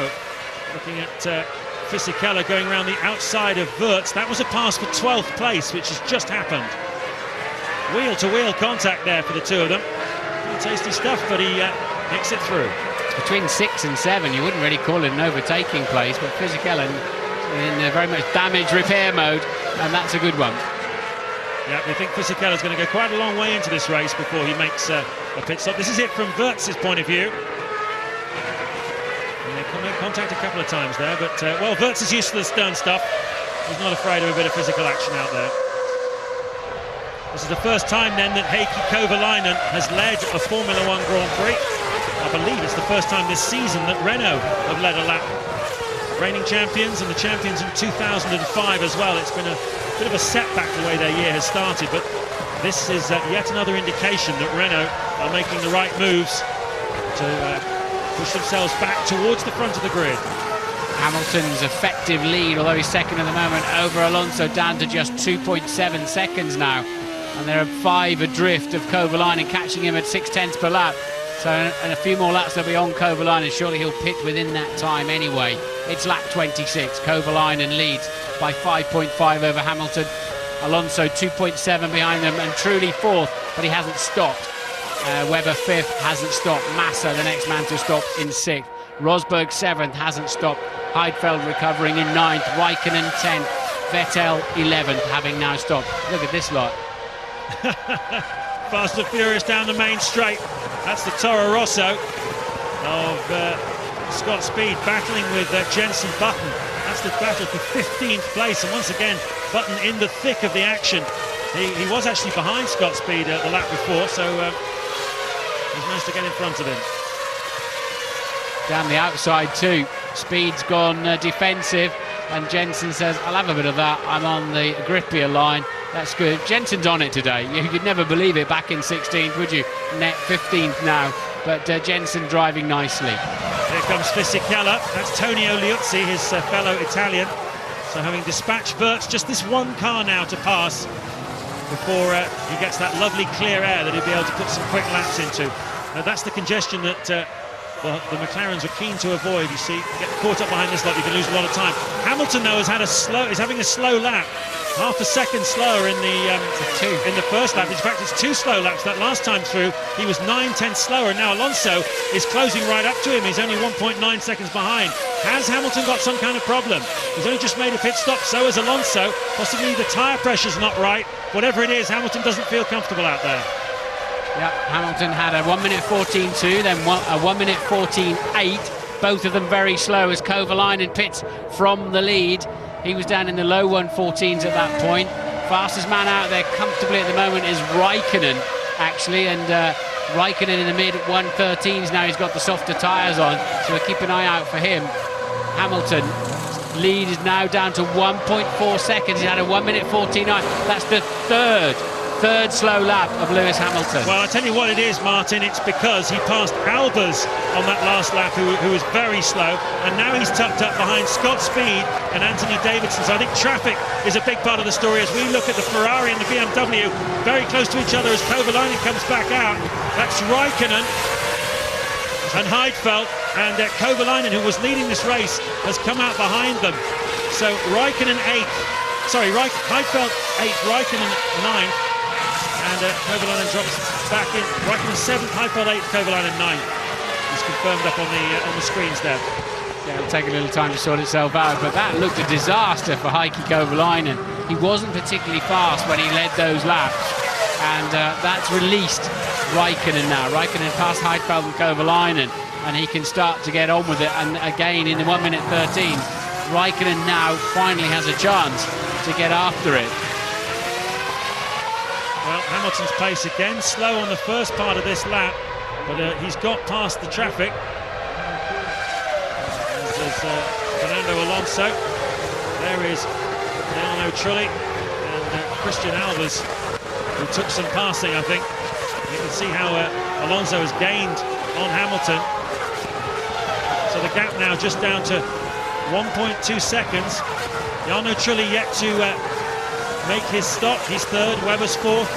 looking at Fisichella going around the outside of Wirtz. That was a pass for 12th place, which has just happened. Wheel-to-wheel contact there for the two of them. Pretty tasty stuff, but he makes it through. Between 6 and 7, you wouldn't really call it an overtaking place, but Fisichella in very much damage repair mode, and that's a good one. Yeah, we think Fisichella's going to go quite a long way into this race before he makes a pit stop. This is it from Wirtz's point of view. Made contact a couple of times there, but well, Wirtz is used to the stern stuff. He's not afraid of a bit of physical action out there. This is the first time then that Heikki Kovalainen has led a Formula One Grand Prix. I believe it's the first time this season that Renault have led a lap. Reigning champions and the champions in 2005 as well. It's been a bit of a setback the way their year has started, but this is yet another indication that Renault are making the right moves to push themselves back towards the front of the grid. Hamilton's effective lead, although he's second at the moment, over Alonso, down to just 2.7 seconds now. And there are 5 adrift of Kovalainen, catching him at 0.6 per lap. So in a few more laps they'll be on Kovalainen. Surely he'll pit within that time anyway. It's lap 26. Kovalainen leads by 5.5 over Hamilton. Alonso 2.7 behind them, and Trulli 4th, but he hasn't stopped. Webber 5th, hasn't stopped. Massa, the next man to stop, in 6th. Rosberg 7th, hasn't stopped. Heidfeld recovering in 9th. Raikkonen 10th. Vettel 11th, having now stopped. Look at this lot. Fast and furious down the main straight. That's the Toro Rosso of Scott Speed battling with Jenson Button. That's the battle for 15th place, and once again Button in the thick of the action. He was actually behind Scott Speed the lap before, so he's managed to get in front of him. Down the outside too, Speed's gone defensive, and Jenson says, I'll have a bit of that, I'm on the grippier line. That's good. Jenson's on it today. You'd never believe it back in 16th, would you? Net 15th now, but Jenson driving nicely. Here comes Fisichella. That's Tonio Liuzzi, his fellow Italian. So having dispatched Wirtz, just this one car now to pass before he gets that lovely clear air that he'll be able to put some quick laps into. Now that's the congestion that the McLarens were keen to avoid. You see, get caught up behind this lot, you can lose a lot of time. Hamilton though is having a slow lap. Half a second slower in the first lap. In fact, it's 2 slow laps. That last time through, he was 9/10 slower. Now Alonso is closing right up to him. He's only 1.9 seconds behind. Has Hamilton got some kind of problem? He's only just made a pit stop. So has Alonso. Possibly the tyre pressure's not right. Whatever it is, Hamilton doesn't feel comfortable out there. Yeah, Hamilton had a 1:14.2, then a 1:14.8. Both of them very slow as Kovalainen pits from the lead. He was down in the low 1:14s at that point. Fastest man out there comfortably at the moment is Raikkonen, actually, and Raikkonen in the mid 1:13s now. He's got the softer tyres on, so we'll keep an eye out for him. Hamilton lead is now down to 1.4 seconds. He had a 1:14.9. That's the third slow lap of Lewis Hamilton. Well, I tell you what it is, Martin, it's because he passed Albers on that last lap, who was very slow, and now he's tucked up behind Scott Speed and Anthony Davidson. So I think traffic is a big part of the story as we look at the Ferrari and the BMW very close to each other as Kovalainen comes back out. That's Raikkonen and Heidfeld, and Kovalainen, who was leading this race, has come out behind them. So Heidfeld 8th, Raikkonen 9th. And Kovalainen drops back in. Raikkonen 7th, Heidfeld 8th, Kovalainen 9th. It's confirmed up on the screens there. Yeah, it'll take a little time to sort itself out, but that looked a disaster for Heikki Kovalainen. He wasn't particularly fast when he led those laps, and that's released Raikkonen now. Raikkonen passed Heidfeld and Kovalainen, and he can start to get on with it. And again, in the 1:13, Raikkonen now finally has a chance to get after it. Well, Hamilton's pace again, slow on the first part of this lap, but he's got past the traffic. There's Fernando Alonso. There is Jarno Trulli and Christian Albers, who took some passing, I think. You can see how Alonso has gained on Hamilton. So the gap now just down to 1.2 seconds. Jarno Trulli yet to make his stop. He's third, Webber's fourth.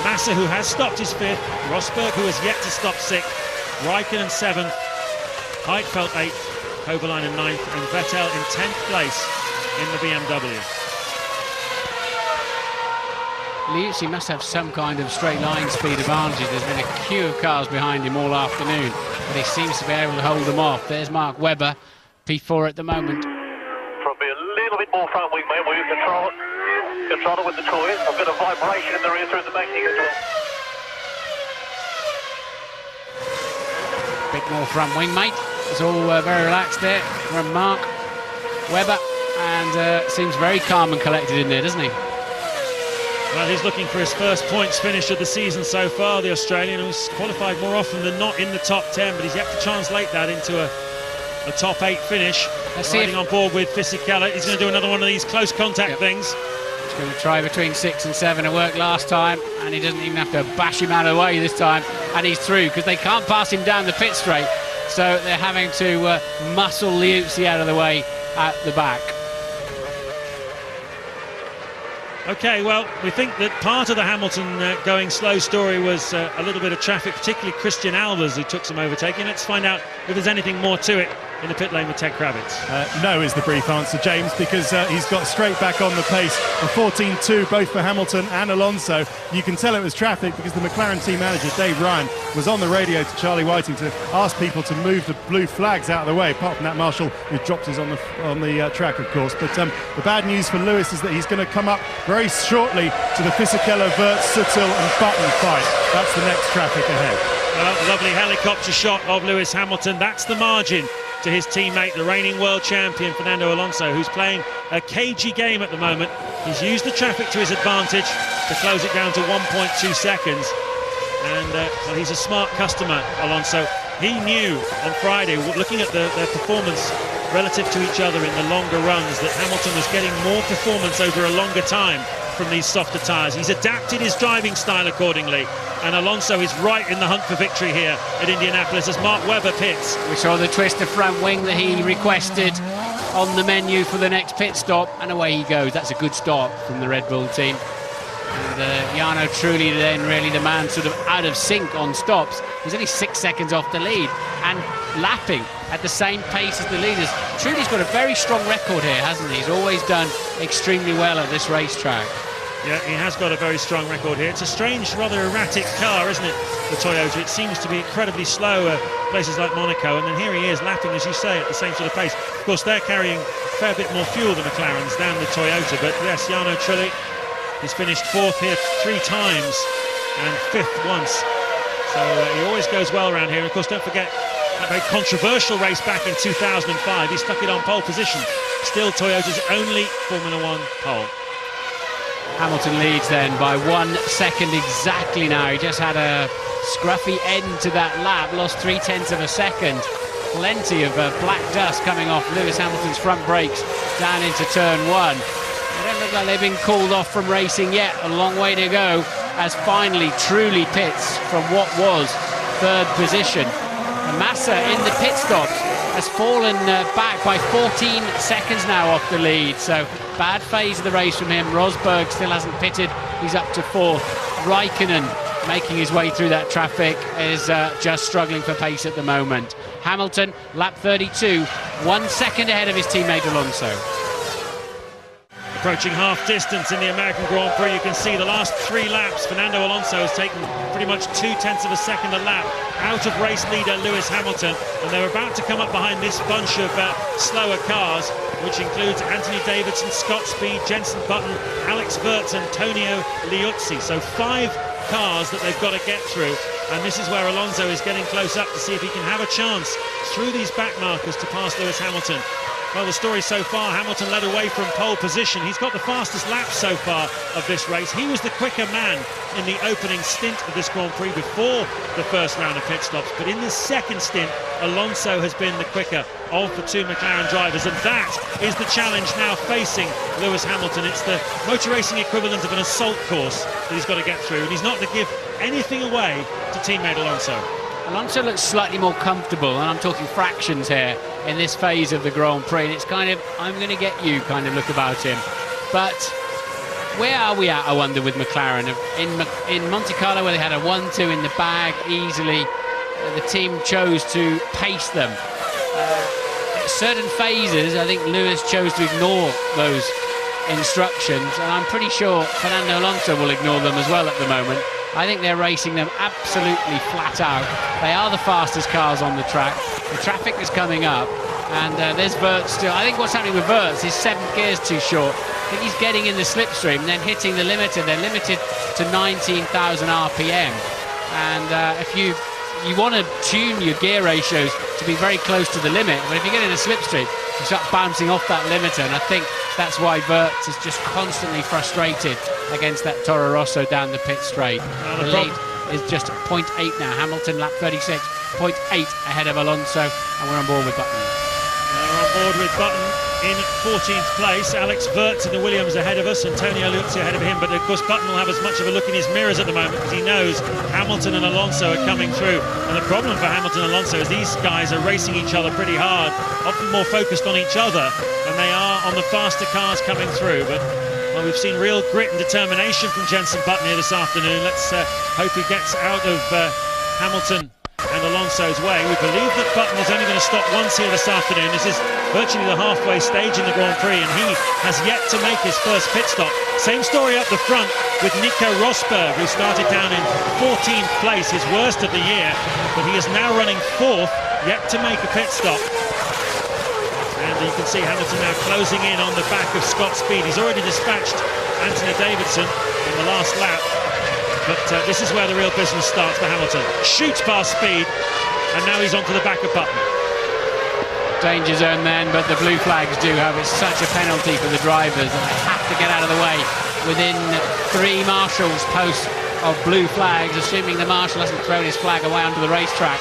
Massa, who has stopped, is fifth. Rosberg, who has yet to stop, sixth. Raikkonen seventh. Heidfeld eighth. Kovalainen ninth. And Vettel in 10th place in the BMW. Liuzzi must have some kind of straight line speed advantage. There's been a queue of cars behind him all afternoon, but he seems to be able to hold them off. There's Mark Webber, P4 at the moment. Probably a little bit more front wing, mate, where you control it. Control it with the toy. I've got a vibration in the rear through the magnetic as well. Bit more front wing, mate. It's all very relaxed there from Mark Webber, and seems very calm and collected in there, doesn't he? Well, he's looking for his first points finish of the season so far, the Australian, who's qualified more often than not in the top 10, but he's yet to translate that into a top 8 finish. Riding on board with Fisichella. He's going to do another one of these close contact things. He's going to try between 6 and 7. It worked last time, and he doesn't even have to bash him out of the way this time, and he's through, because they can't pass him down the pit straight, so they're having to muscle Liuzzi out of the way at the back. Okay, well, we think that part of the Hamilton going slow story was a little bit of traffic, particularly Christian Albers, who took some overtaking. Let's find out if there's anything more to it in the pit lane with Ted Kravitz. No is the brief answer, James, because he's got straight back on the pace of 14.2, both for Hamilton and Alonso. You can tell it was traffic because the McLaren team manager, Dave Ryan, was on the radio to Charlie Whiting to ask people to move the blue flags out of the way, apart from that marshal who dropped his on the track, of course. But the bad news for Lewis is that he's going to come up very shortly to the Fisichella, Wirtz, Suttil and Button fight. That's the next traffic ahead. Well, a lovely helicopter shot of Lewis Hamilton. That's the margin to his teammate, the reigning world champion Fernando Alonso, who's playing a cagey game at the moment. He's used the traffic to his advantage to close it down to 1.2 seconds. And well, he's a smart customer, Alonso. He knew on Friday, looking at their performance relative to each other in the longer runs, that Hamilton was getting more performance over a longer time from these softer tyres. He's adapted his driving style accordingly, and Alonso is right in the hunt for victory here at Indianapolis as Mark Webber pits. We saw the twisted front wing that he requested on the menu for the next pit stop, and away he goes. That's a good start from the Red Bull team. And Jarno Trulli then really the man sort of out of sync on stops. He's only 6 seconds off the lead and lapping at the same pace as the leaders. Trulli's got a very strong record here, hasn't he? He's always done extremely well at this racetrack. Yeah, he has got a very strong record here. It's a strange, rather erratic car, isn't it, the Toyota? It seems to be incredibly slow at places like Monaco, and then here he is lapping, as you say, at the same sort of pace. Of course, they're carrying a fair bit more fuel than McLaren's down the Toyota, but yes, Jarno Trulli, he's finished 4th here 3 times and 5th once. So he always goes well around here. And of course, don't forget that very controversial race back in 2005. He stuck it on pole position. Still Toyota's only Formula One pole. Hamilton leads then by 1 second exactly now. He just had a scruffy end to that lap, lost 0.3 of a second. Plenty of black dust coming off Lewis Hamilton's front brakes down into turn 1. They don't look like they've been called off from racing yet. A long way to go as finally Trulli pits from what was 3rd position. And Massa in the pit stops has fallen back by 14 seconds now off the lead. So bad phase of the race from him. Rosberg still hasn't pitted. He's up to 4th. Raikkonen making his way through that traffic is just struggling for pace at the moment. Hamilton, lap 32, 1 second ahead of his teammate Alonso. Approaching half distance in the American Grand Prix, you can see the last 3 laps, Fernando Alonso has taken pretty much 0.2 of a second a lap out of race leader Lewis Hamilton, and they're about to come up behind this bunch of slower cars, which includes Anthony Davidson, Scott Speed, Jenson Button, Alex Wirtz and Antonio Liuzzi. So 5 cars that they've got to get through, and this is where Alonso is getting close up to see if he can have a chance through these back markers to pass Lewis Hamilton. Well, the story so far, Hamilton led away from pole position. He's got the fastest lap so far of this race. He was the quicker man in the opening stint of this Grand Prix before the first round of pit stops. But in this second stint, Alonso has been the quicker of the two McLaren drivers. And that is the challenge now facing Lewis Hamilton. It's the motor racing equivalent of an assault course that he's got to get through. And he's not to give anything away to teammate Alonso. Alonso looks slightly more comfortable, and I'm talking fractions here, in this phase of the Grand Prix. And it's kind of, I'm going to get you kind of look about him. But where are we at, I wonder, with McLaren? In Monte Carlo, where they had a 1-2 in the bag easily, the team chose to pace them. At certain phases, I think Lewis chose to ignore those instructions, and I'm pretty sure Fernando Alonso will ignore them as well at the moment. I think they're racing them absolutely flat out. They are the fastest cars on the track. The traffic is coming up, and there's Wirtz still. I think what's happening with Wirtz, his 7th gear's too short. I think he's getting in the slipstream and then hitting the limiter. They're limited to 19,000 RPM. And if you want to tune your gear ratios to be very close to the limit, but if you get in a slipstream, you start bouncing off that limiter, and I think that's why Wirtz is just constantly frustrated against that Toro Rosso down the pit straight. The lead is just 0.8 now. Hamilton lap 36, 0.8 ahead of Alonso, and we're on board with Button. We're on board with Button in 14th place. Alex Wirtz in the Williams ahead of us, Antonio Liuzzi ahead of him, but of course Button will have as much of a look in his mirrors at the moment because he knows Hamilton and Alonso are coming through. And the problem for Hamilton and Alonso is these guys are racing each other pretty hard, often more focused on each other than they are on the faster cars coming through. But well, we've seen real grit and determination from Jenson Button here this afternoon. Let's hope he gets out of Hamilton and Alonso's way. We believe that Button is only going to stop once here this afternoon. This is virtually the halfway stage in the Grand Prix, and he has yet to make his first pit stop. Same story up the front with Nico Rosberg, who started down in 14th place, his worst of the year, but he is now running 4th, yet to make a pit stop. And you can see Hamilton now closing in on the back of Scott Speed. He's already dispatched Anthony Davidson in the last lap. But this is where the real business starts for Hamilton. Shoots past Speed, and now he's onto the back of Button. Danger zone then, but the blue flags do have it. Such a penalty for the drivers, and they have to get out of the way within 3 marshals posts of blue flags, assuming the marshal hasn't thrown his flag away onto the racetrack.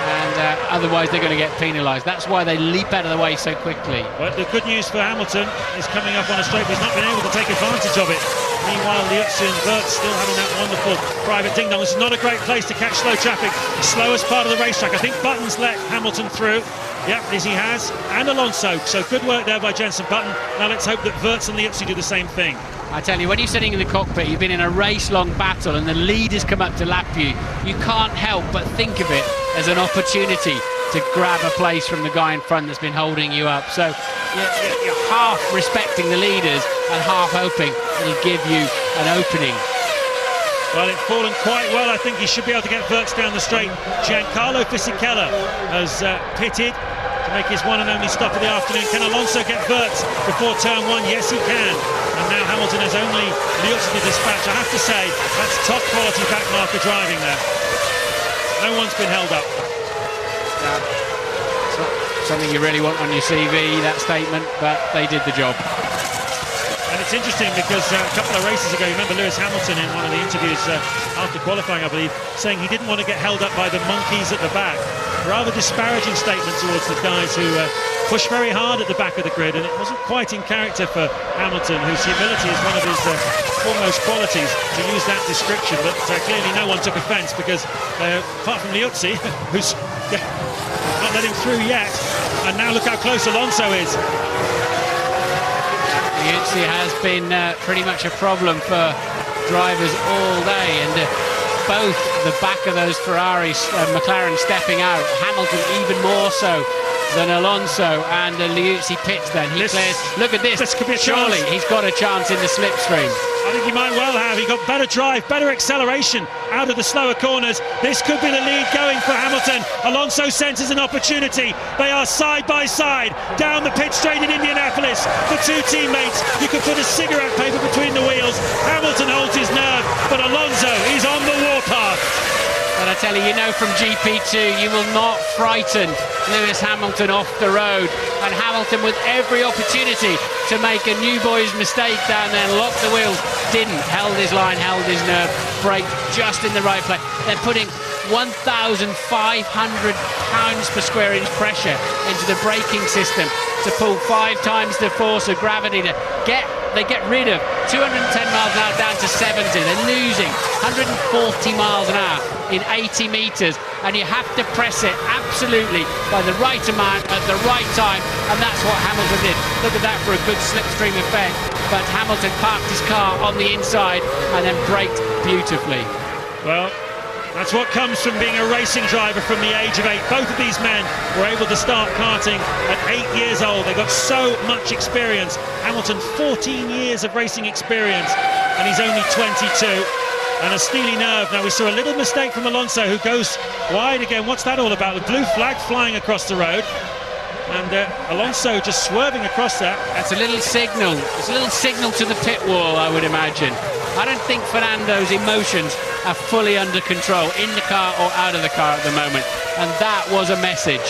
And otherwise they're going to get penalised. That's why they leap out of the way so quickly. But the good news for Hamilton is coming up on a straight, but he's not been able to take advantage of it. Meanwhile, Liuzzi and Wirtz still having that wonderful private ding-dong. This is not a great place to catch slow traffic. Slowest part of the racetrack. I think Button's let Hamilton through. Yep, as he has. And Alonso. So good work there by Jenson Button. Now let's hope that Wirtz and Liuzzi do the same thing. I tell you, when you're sitting in the cockpit, you've been in a race-long battle and the leaders come up to lap you, you can't help but think of it as an opportunity to grab a place from the guy in front that's been holding you up. So you're half respecting the leaders and half hoping it'll give you an opening. Well, it's fallen quite well. I think he should be able to get Wirtz down the straight. Giancarlo Fisichella has pitted to make his one and only stop of the afternoon. Can Alonso get Wirtz before turn 1? Yes, he can. And now Hamilton has only Liuzzi to dispatch. I have to say, that's top quality back marker driving there. No one's been held up. It's not something you really want on your CV, that statement, but they did the job. And it's interesting because a couple of races ago, you remember Lewis Hamilton in one of the interviews after qualifying, I believe, saying he didn't want to get held up by the monkeys at the back. Rather disparaging statement towards the guys who push very hard at the back of the grid, and it wasn't quite in character for Hamilton, whose humility is one of his foremost qualities, to use that description. But clearly no one took offence because, apart from Liuzzi, who's not let him through yet, and now look how close Alonso is. Liuzzi has been pretty much a problem for drivers all day, and both the back of those Ferraris, McLaren stepping out, Hamilton even more so than Alonso, and Liuzzi pits then. He clears. Look at this. This could be a Surely chance. he's got a chance in the slipstream. I think he might well have. He got better drive, better acceleration out of the slower corners. This could be the lead going for Hamilton. Alonso senses an opportunity. They are side by side down the pit straight in Indianapolis. The two teammates, you could put a cigarette paper between the wheels. Hamilton holds his nerve, but Alonso is on the warpath. But I tell you, you know from GP2, you will not frighten Lewis Hamilton off the road. And Hamilton, with every opportunity to make a new boy's mistake down there and lock the wheels, didn't. Held his line, held his nerve, braked just in the right place. They're putting 1,500 pounds per square inch pressure into the braking system to pull 5 times the force of gravity to they get rid of 210 miles an hour down to 70. They're losing 140 miles an hour in 80 metres, and you have to press it absolutely by the right amount at the right time, and that's what Hamilton did. Look at that for a good slipstream effect, but Hamilton parked his car on the inside and then braked beautifully. Well, that's what comes from being a racing driver from the age of 8. Both of these men were able to start karting at 8 years old. They got so much experience. Hamilton, 14 years of racing experience, and he's only 22. And a steely nerve. Now, we saw a little mistake from Alonso, who goes wide again. What's that all about? The blue flag flying across the road. And Alonso just swerving across that. That's a little signal. It's a little signal to the pit wall, I would imagine. I don't think Fernando's emotions are fully under control, in the car or out of the car at the moment. And that was a message.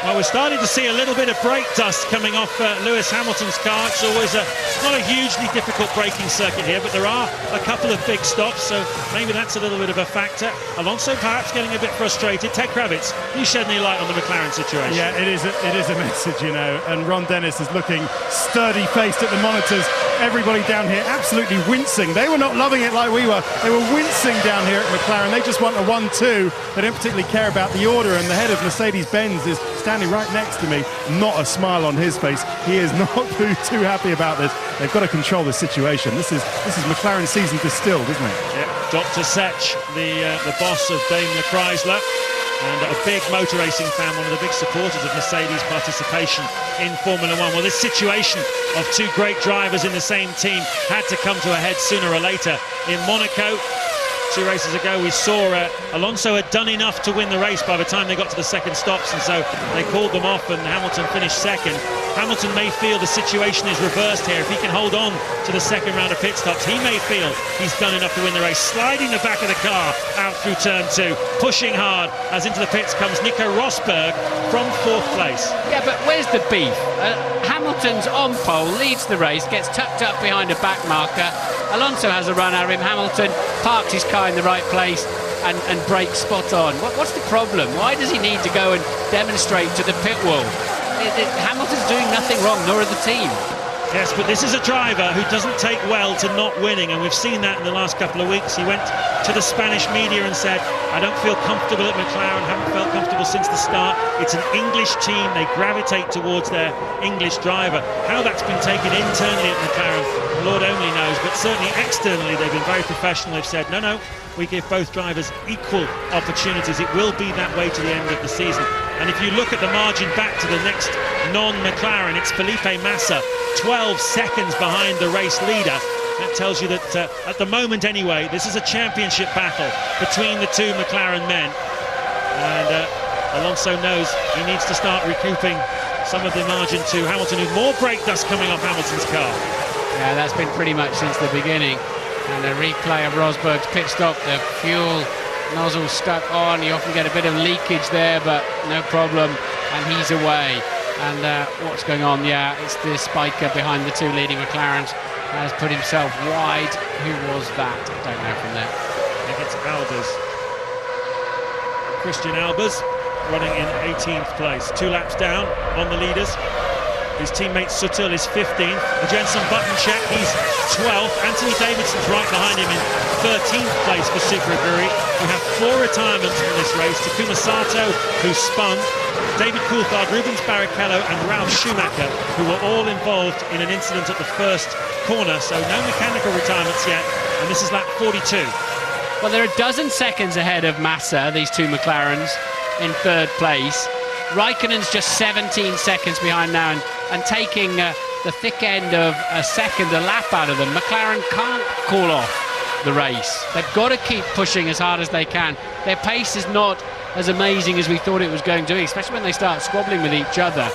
Well, we're starting to see a little bit of brake dust coming off Lewis Hamilton's car. It's always not a hugely difficult braking circuit here, but there are a couple of big stops, so maybe that's a little bit of a factor. Alonso perhaps getting a bit frustrated. Ted Kravitz, you shed any light on the McLaren situation? Yeah, it is a message, you know, and Ron Dennis is looking sturdy-faced at the monitors. Everybody down here absolutely wincing. They were not loving it like we were. They were wincing down here at McLaren. They just want a 1-2. They don't particularly care about the order, and the head of Mercedes-Benz is standing right next to me, not a smile on his face. He is not too happy about this. They've got to control the situation. This is McLaren season distilled, isn't it? Yeah, Dr. Sech, the boss of Daimler Chrysler, and a big motor racing fan, one of the big supporters of Mercedes' participation in Formula One. Well, this situation of two great drivers in the same team had to come to a head sooner or later. In Monaco, 2 races ago, we saw Alonso had done enough to win the race by the time they got to the second stops, and so they called them off and Hamilton finished second. Hamilton may feel the situation is reversed here. If he can hold on to the second round of pit stops, he may feel he's done enough to win the race. Sliding the back of the car out through turn 2, pushing hard as into the pits comes Nico Rosberg from 4th place. Yeah, but where's the beef? Hamilton's on pole, leads the race, gets tucked up behind a back marker. Alonso has a run out of him. Hamilton parks his car in the right place and brakes spot on. What's the problem? Why does he need to go and demonstrate to the pit wall? Hamilton's doing nothing wrong, nor are the team. Yes, but this is a driver who doesn't take well to not winning, and we've seen that in the last couple of weeks. He went to the Spanish media and said, I don't feel comfortable at McLaren, haven't felt comfortable since the start. It's an English team, they gravitate towards their English driver. How that's been taken internally at McLaren, Lord only knows, but certainly externally they've been very professional. They've said, no, we give both drivers equal opportunities. It will be that way to the end of the season. And if you look at the margin back to the next non-McLaren, it's Felipe Massa, 12 seconds behind the race leader. That tells you that, at the moment anyway, this is a championship battle between the two McLaren men. And Alonso knows he needs to start recouping some of the margin to Hamilton, with more brake dust coming off Hamilton's car. Yeah, that's been pretty much since the beginning. And a replay of Rosberg's pit stop, the fuel nozzle stuck on. You often get a bit of leakage there, but no problem. And he's away. And what's going on? Yeah, it's the spiker behind the two leading McLarens. Has put himself wide. Who was that? Don't know from there. I think it's Albers. Christian Albers running in 18th place. 2 laps down on the leaders. His teammate Suttel is 15th. The Jenson Button check, he's 12th. Anthony Davidson's right behind him in 13th place for Super Aguri. We have 4 retirements from this race. Takuma Sato, who spun, David Coulthard, Rubens Barrichello and Ralf Schumacher, who were all involved in an incident at the first corner. So no mechanical retirements yet, and this is lap 42. Well, they're a dozen seconds ahead of Massa, these two McLarens, in 3rd place. Raikkonen's just 17 seconds behind now and taking the thick end of a second a lap out of them. McLaren can't call off the race. They've got to keep pushing as hard as they can. Their pace is not as amazing as we thought it was going to be, especially when they start squabbling with each other.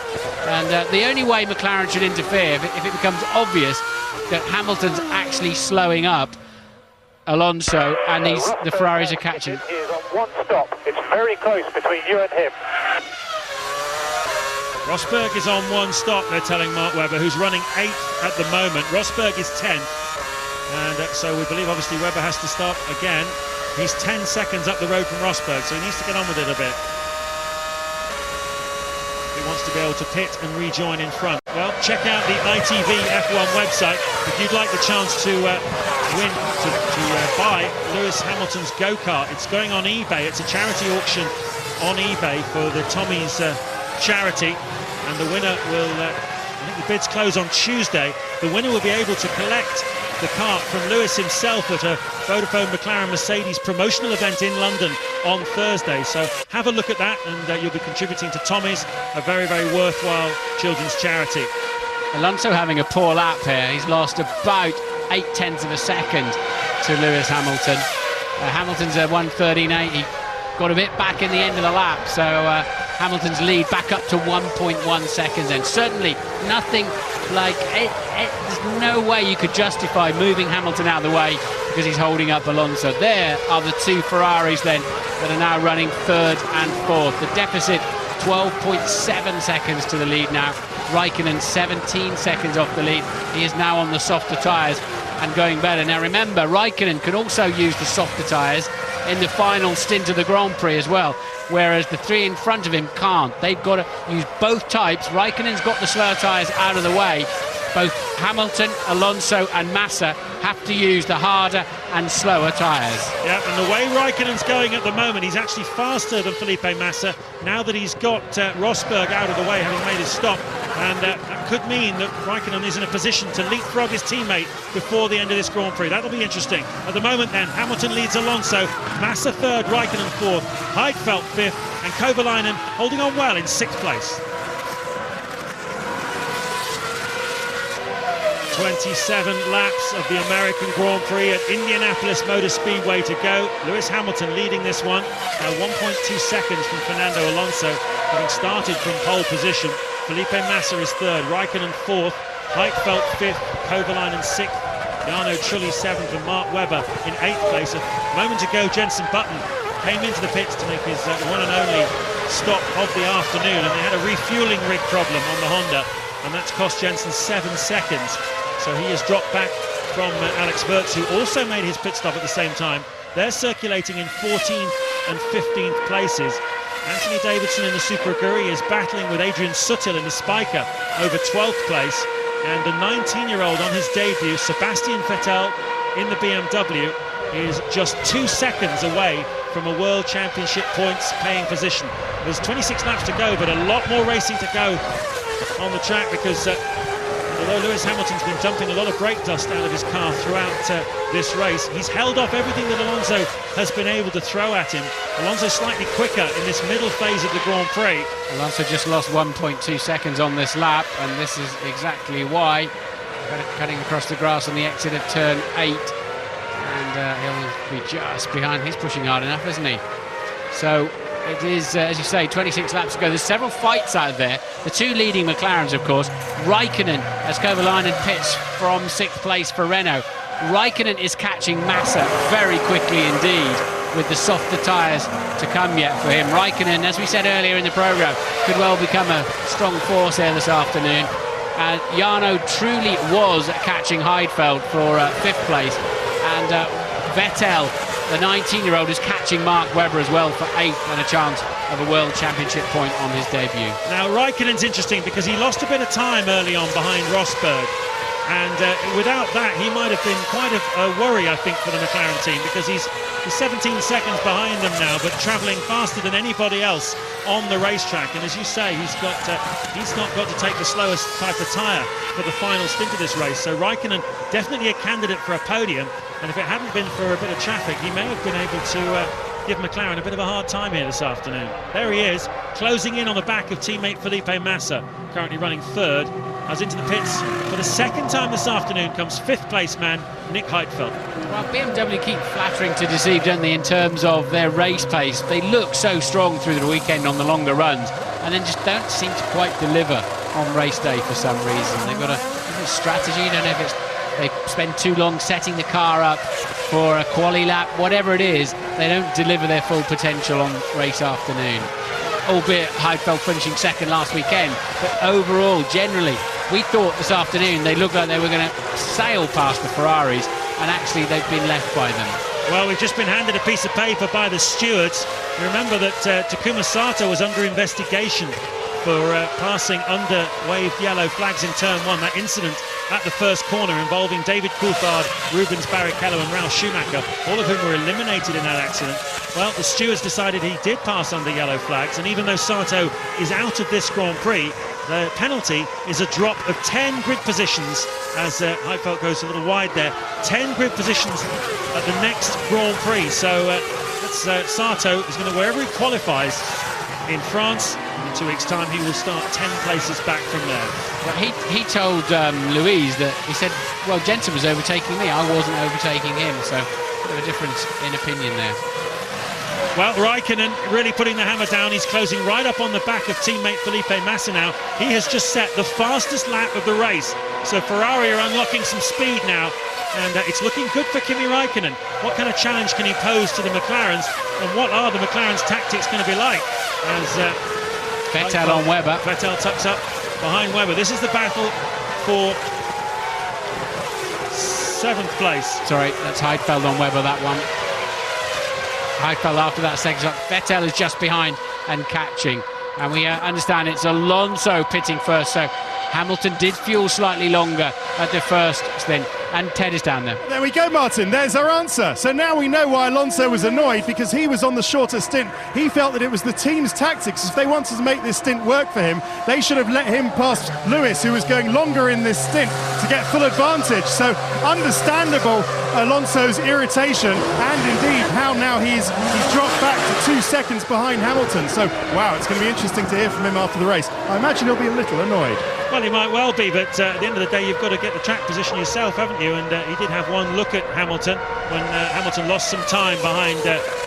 And the only way McLaren should interfere, if it becomes obvious that Hamilton's actually slowing up, Alonso, and the Ferraris are catching. He is on one stop. It's very close between you and him. Rosberg is on one stop, they're telling Mark Webber, who's running 8th at the moment. Rosberg is 10th, and so we believe obviously Webber has to stop again. He's 10 seconds up the road from Rosberg, so he needs to get on with it a bit. He wants to be able to pit and rejoin in front. Well, check out the ITV F1 website if you'd like the chance to buy Lewis Hamilton's go-kart. It's going on eBay. It's a charity auction on eBay for the Tommy's charity, and the winner will, I think the bids close on Tuesday, the winner will be able to collect the kart from Lewis himself at a Vodafone McLaren Mercedes promotional event in London on Thursday. So have a look at that, and you'll be contributing to Tommy's, a very, very worthwhile children's charity. Alonso having a poor lap here. He's lost about 0.8 of a second to Lewis Hamilton. Hamilton's at 1:13.8. He got a bit back in the end of the lap, so Hamilton's lead back up to 1.1 seconds, and certainly nothing like it. There's no way you could justify moving Hamilton out of the way because he's holding up Alonso. There are the two Ferraris then that are now running 3rd and 4th. The deficit 12.7 seconds to the lead now. Raikkonen 17 seconds off the lead. He is now on the softer tyres and going better. Now remember, Raikkonen can also use the softer tyres in the final stint of the Grand Prix as well, whereas the three in front of him can't. They've got to use both types. Raikkonen's got the slower tyres out of the way. Both Hamilton, Alonso and Massa have to use the harder and slower tyres. Yeah, and the way Raikkonen's going at the moment, he's actually faster than Felipe Massa now that he's got Rosberg out of the way, having made his stop, and that could mean that Raikkonen is in a position to leapfrog his teammate before the end of this Grand Prix. That'll be interesting. At the moment then, Hamilton leads Alonso, Massa 3rd, Raikkonen 4th, Heidfeld 5th, and Kovalainen holding on well in 6th place. 27 laps of the American Grand Prix at Indianapolis Motor Speedway to go. Lewis Hamilton leading this one, now 1.2 seconds from Fernando Alonso, having started from pole position. Felipe Massa is 3rd, Raikkonen 4th, Heidfeld 5th, Kovalainen 6th, Jarno Trulli 7th, and Mark Webber in 8th place. A moment ago, Jenson Button came into the pits to make his one and only stop of the afternoon, and they had a refueling rig problem on the Honda, and that's cost Jenson 7 seconds. So he has dropped back from Alex Wurz, who also made his pit stop at the same time. They're circulating in 14th and 15th places. Anthony Davidson in the Super Aguri is battling with Adrian Sutil in the Spiker over 12th place. And the 19-year-old on his debut, Sebastian Vettel in the BMW, is just 2 seconds away from a World Championship points paying position. There's 26 laps to go, but a lot more racing to go on the track, because although Lewis Hamilton's been dumping a lot of brake dust out of his car throughout this race, he's held off everything that Alonso has been able to throw at him. Alonso slightly quicker in this middle phase of the Grand Prix. Alonso just lost 1.2 seconds on this lap, and this is exactly why. Cutting across the grass on the exit of turn 8, and he'll be just behind. He's pushing hard enough, isn't he? So it is, as you say, 26 laps to go. There's several fights out there. The two leading McLarens, of course. Raikkonen, as Kovalainen pits from 6th place for Renault. Raikkonen is catching Massa very quickly indeed, with the softer tyres to come yet for him. Raikkonen, as we said earlier in the programme, could well become a strong force here this afternoon. And Jarno Trulli was catching Heidfeld for 5th place. And Vettel, the 19-year-old, is catching Mark Webber as well for 8th, and a chance of a World Championship point on his debut. Now Raikkonen's interesting because he lost a bit of time early on behind Rosberg, and without that he might have been quite a worry, I think, for the McLaren team, because he's 17 seconds behind them now, but travelling faster than anybody else on the racetrack. And as you say, he's not got to take the slowest type of tyre for the final stint of this race. So Raikkonen definitely a candidate for a podium, and if it hadn't been for a bit of traffic, he may have been able to give McLaren a bit of a hard time here this afternoon. There he is, closing in on the back of teammate Felipe Massa, currently running 3rd. As into the pits for the 2nd time this afternoon comes 5th place man Nick Heidfeld. Well, BMW keep flattering to deceive, don't they, in terms of their race pace. They look so strong through the weekend on the longer runs, and then just don't seem to quite deliver on race day for some reason. They've got a strategy. I don't know if it's they spend too long setting the car up for a quali lap, whatever it is, they don't deliver their full potential on race afternoon. Albeit Heidfeld finishing second last weekend, but overall, generally, we thought this afternoon they looked like they were going to sail past the Ferraris, and actually they've been left by them. Well, we've just been handed a piece of paper by the stewards. Remember that Takuma Sato was under investigation for passing under waved yellow flags in turn one. That incident at the first corner involving David Coulthard, Rubens Barrichello and Ralf Schumacher, all of whom were eliminated in that accident. Well, the stewards decided he did pass under yellow flags, and even though Sato is out of this Grand Prix, the penalty is a drop of 10 grid positions, as Heidfeld goes a little wide there. 10 grid positions at the next Grand Prix. So Sato is going to, wherever he qualifies in France, in 2 weeks' time, he will start 10 places back from there. Well, he told Louise that, he said, well, Jensen was overtaking me, I wasn't overtaking him, so a bit of a difference in opinion there. Well, Raikkonen really putting the hammer down. He's closing right up on the back of teammate Felipe Massa now. He has just set the fastest lap of the race. So Ferrari are unlocking some speed now, and it's looking good for Kimi Raikkonen. What kind of challenge can he pose to the McLarens, and what are the McLarens' tactics going to be like? As Vettel on Webber. Vettel tucks up behind Webber. This is the battle for 7th place. Sorry, that's Heidfeld on Webber, that one. Heidfeld after that second shot. Vettel is just behind and catching. And we understand it's Alonso pitting first, so Hamilton did fuel slightly longer at the first stint. And Ted is down there. There we go, Martin. There's our answer. So now we know why Alonso was annoyed, because he was on the shorter stint. He felt that it was the team's tactics. If they wanted to make this stint work for him, they should have let him pass Lewis, who was going longer in this stint, to get full advantage. So understandable Alonso's irritation, and indeed how now he's dropped back to 2 seconds behind Hamilton. So wow, it's going to be interesting to hear from him after the race. I imagine he'll be a little annoyed. Well, he might well be, but at the end of the day, you've got to get the track position yourself, haven't you? And he did have one look at Hamilton when Hamilton lost some time behind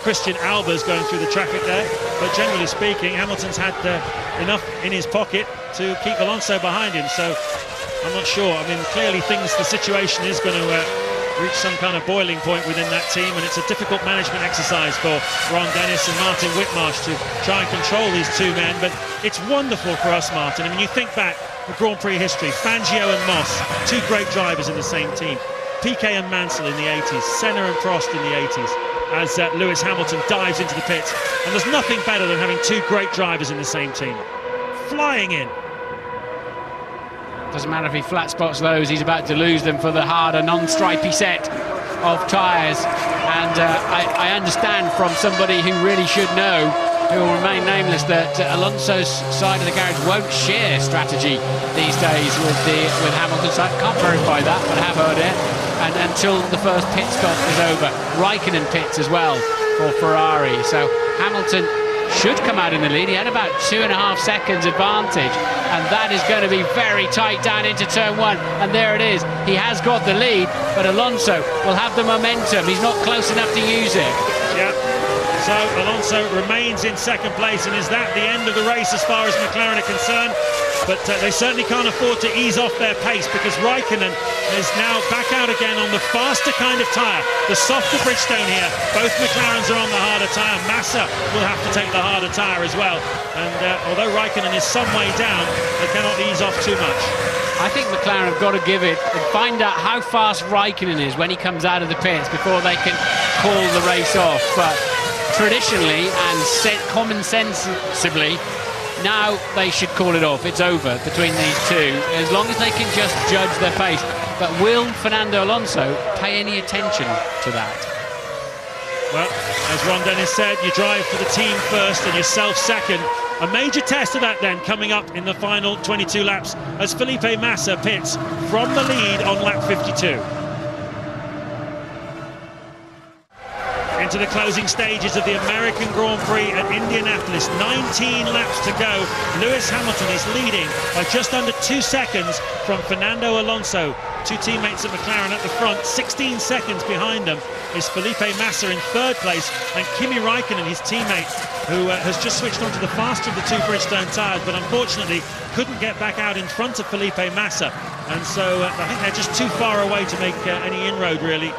Christian Albers going through the traffic there. But generally speaking, Hamilton's had enough in his pocket to keep Alonso behind him. So I'm not sure. I mean, clearly the situation is going to reach some kind of boiling point within that team, and it's a difficult management exercise for Ron Dennis and Martin Whitmarsh to try and control these two men. But it's wonderful for us, Martin. I mean, you think back to Grand Prix history, Fangio and Moss, two great drivers in the same team. Piquet and Mansell in the 80s, Senna and Prost in the 80s, as Lewis Hamilton dives into the pits. And there's nothing better than having two great drivers in the same team. Flying in. Doesn't matter if he flat spots those, he's about to lose them for the harder, non-stripy set of tyres. And I understand from somebody who really should know, who will remain nameless, that Alonso's side of the garage won't share strategy these days with Hamilton's side. Can't verify that, but I have heard it. And until the first pit stop is over, Raikkonen pits as well for Ferrari. So Hamilton should come out in the lead. He had about 2.5 seconds advantage, and that is going to be very tight down into turn one. And there it is. He has got the lead, but Alonso will have the momentum. He's not close enough to use it. Yeah. So Alonso remains in second place, and is that the end of the race as far as McLaren are concerned? But they certainly can't afford to ease off their pace, because Raikkonen is now back out again on the faster kind of tyre, the softer Bridgestone here. Both McLarens are on the harder tyre. Massa will have to take the harder tyre as well. And although Raikkonen is some way down, they cannot ease off too much. I think McLaren have got to give it and find out how fast Raikkonen is when he comes out of the pits before they can call the race off. But traditionally and common sensibly, now they should call it off. It's over between these two, as long as they can just judge their pace. But will Fernando Alonso pay any attention to that? Well, as Ron Dennis said, you drive for the team first and yourself second. A major test of that then coming up in the final 22 laps as Felipe Massa pits from the lead on lap 52. Into the closing stages of the American Grand Prix at Indianapolis. 19 laps to go. Lewis Hamilton is leading by just under 2 seconds from Fernando Alonso. two teammates at McLaren at the front. 16 seconds behind them is Felipe Massa in third place, and Kimi Raikkonen, his teammate, who has just switched onto the faster of the two Bridgestone tyres, but unfortunately couldn't get back out in front of Felipe Massa. And so I think they're just too far away to make any inroad, really,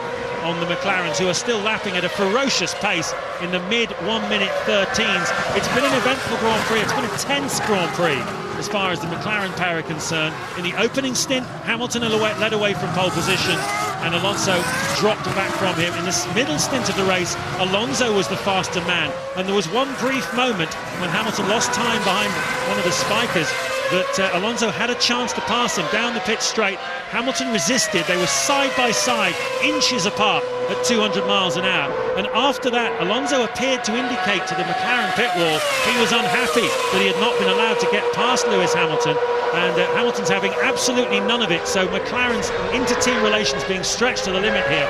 on the McLarens, who are still lapping at a ferocious pace in the mid 1 minute 13s. It's been an eventful Grand Prix. It's been a tense Grand Prix as far as the McLaren pair are concerned. In the opening stint, Hamilton led away from pole position, and Alonso dropped back from him. In this middle stint of the race, Alonso was the faster man, and there was one brief moment when Hamilton lost time behind one of the spikers that Alonso had a chance to pass him down the pit straight. Hamilton resisted. They were side by side, inches apart at 200 miles an hour. And after that, Alonso appeared to indicate to the McLaren pit wall he was unhappy that he had not been allowed to get past Lewis Hamilton. And Hamilton's having absolutely none of it. So McLaren's inter-team relations being stretched to the limit here.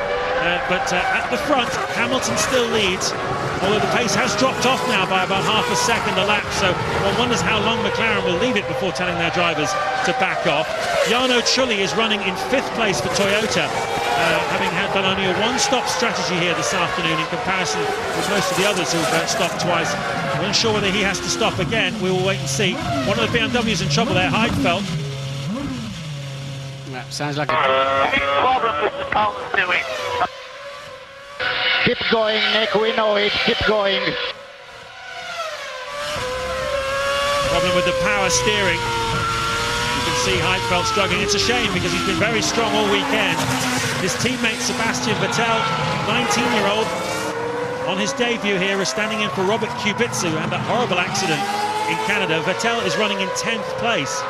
But at the front, Hamilton still leads, although the pace has dropped off now by about half a second a lap, so one wonders how long McLaren will leave it before telling their drivers to back off. Jarno Trulli is running in 5th place for Toyota, having done only a one-stop strategy here this afternoon in comparison with most of the others who've stopped twice. I'm unsure whether he has to stop again. We will wait and see. One of the BMWs in trouble there, Heidfeld. That sounds like a big problem with the power steering. Keep going, Nick, we know it, keep going. Problem with the power steering. You can see Heidfeld struggling. It's a shame because he's been very strong all weekend. His teammate Sebastian Vettel, 19-year-old, on his debut here is standing in for Robert Kubica, who had that horrible accident in Canada. Vettel is running in 10th place.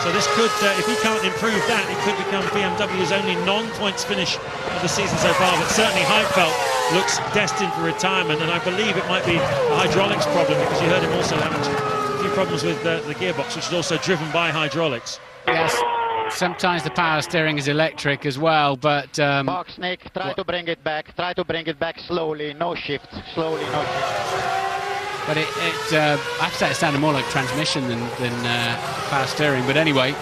So this could, if he can't improve that, it could become BMW's only non-points finish of the season so far. But certainly Heidfeld looks destined for retirement, and I believe it might be a hydraulics problem, because you heard him also have a few problems with the gearbox, which is also driven by hydraulics. Yes, sometimes the power steering is electric as well, but... Box, Nick, try to bring it back slowly, no shift, slowly, no shift. But I have to say it sounded more like transmission than power steering. But anyway,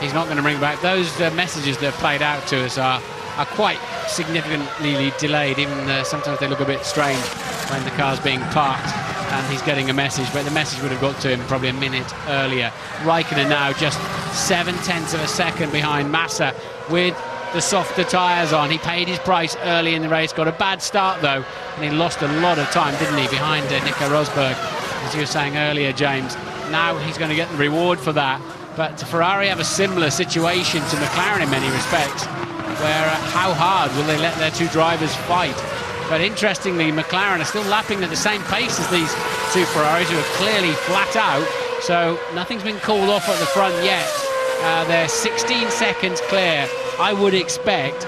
he's not going to bring it back. Those messages that are played out to us are quite significantly delayed. Even sometimes they look a bit strange when the car's being parked and he's getting a message. But the message would have got to him probably a minute earlier. Raikkonen now just 0.7 of a second behind Massa with the softer tyres on. He paid his price early in the race, got a bad start though, and he lost a lot of time, didn't he, behind Nico Rosberg, as you were saying earlier, James. Now he's going to get the reward for that. But Ferrari have a similar situation to McLaren in many respects, where how hard will they let their two drivers fight? But interestingly, McLaren are still lapping at the same pace as these two Ferraris, who are clearly flat out, so nothing's been called off at the front yet. They're 16 seconds clear. I would expect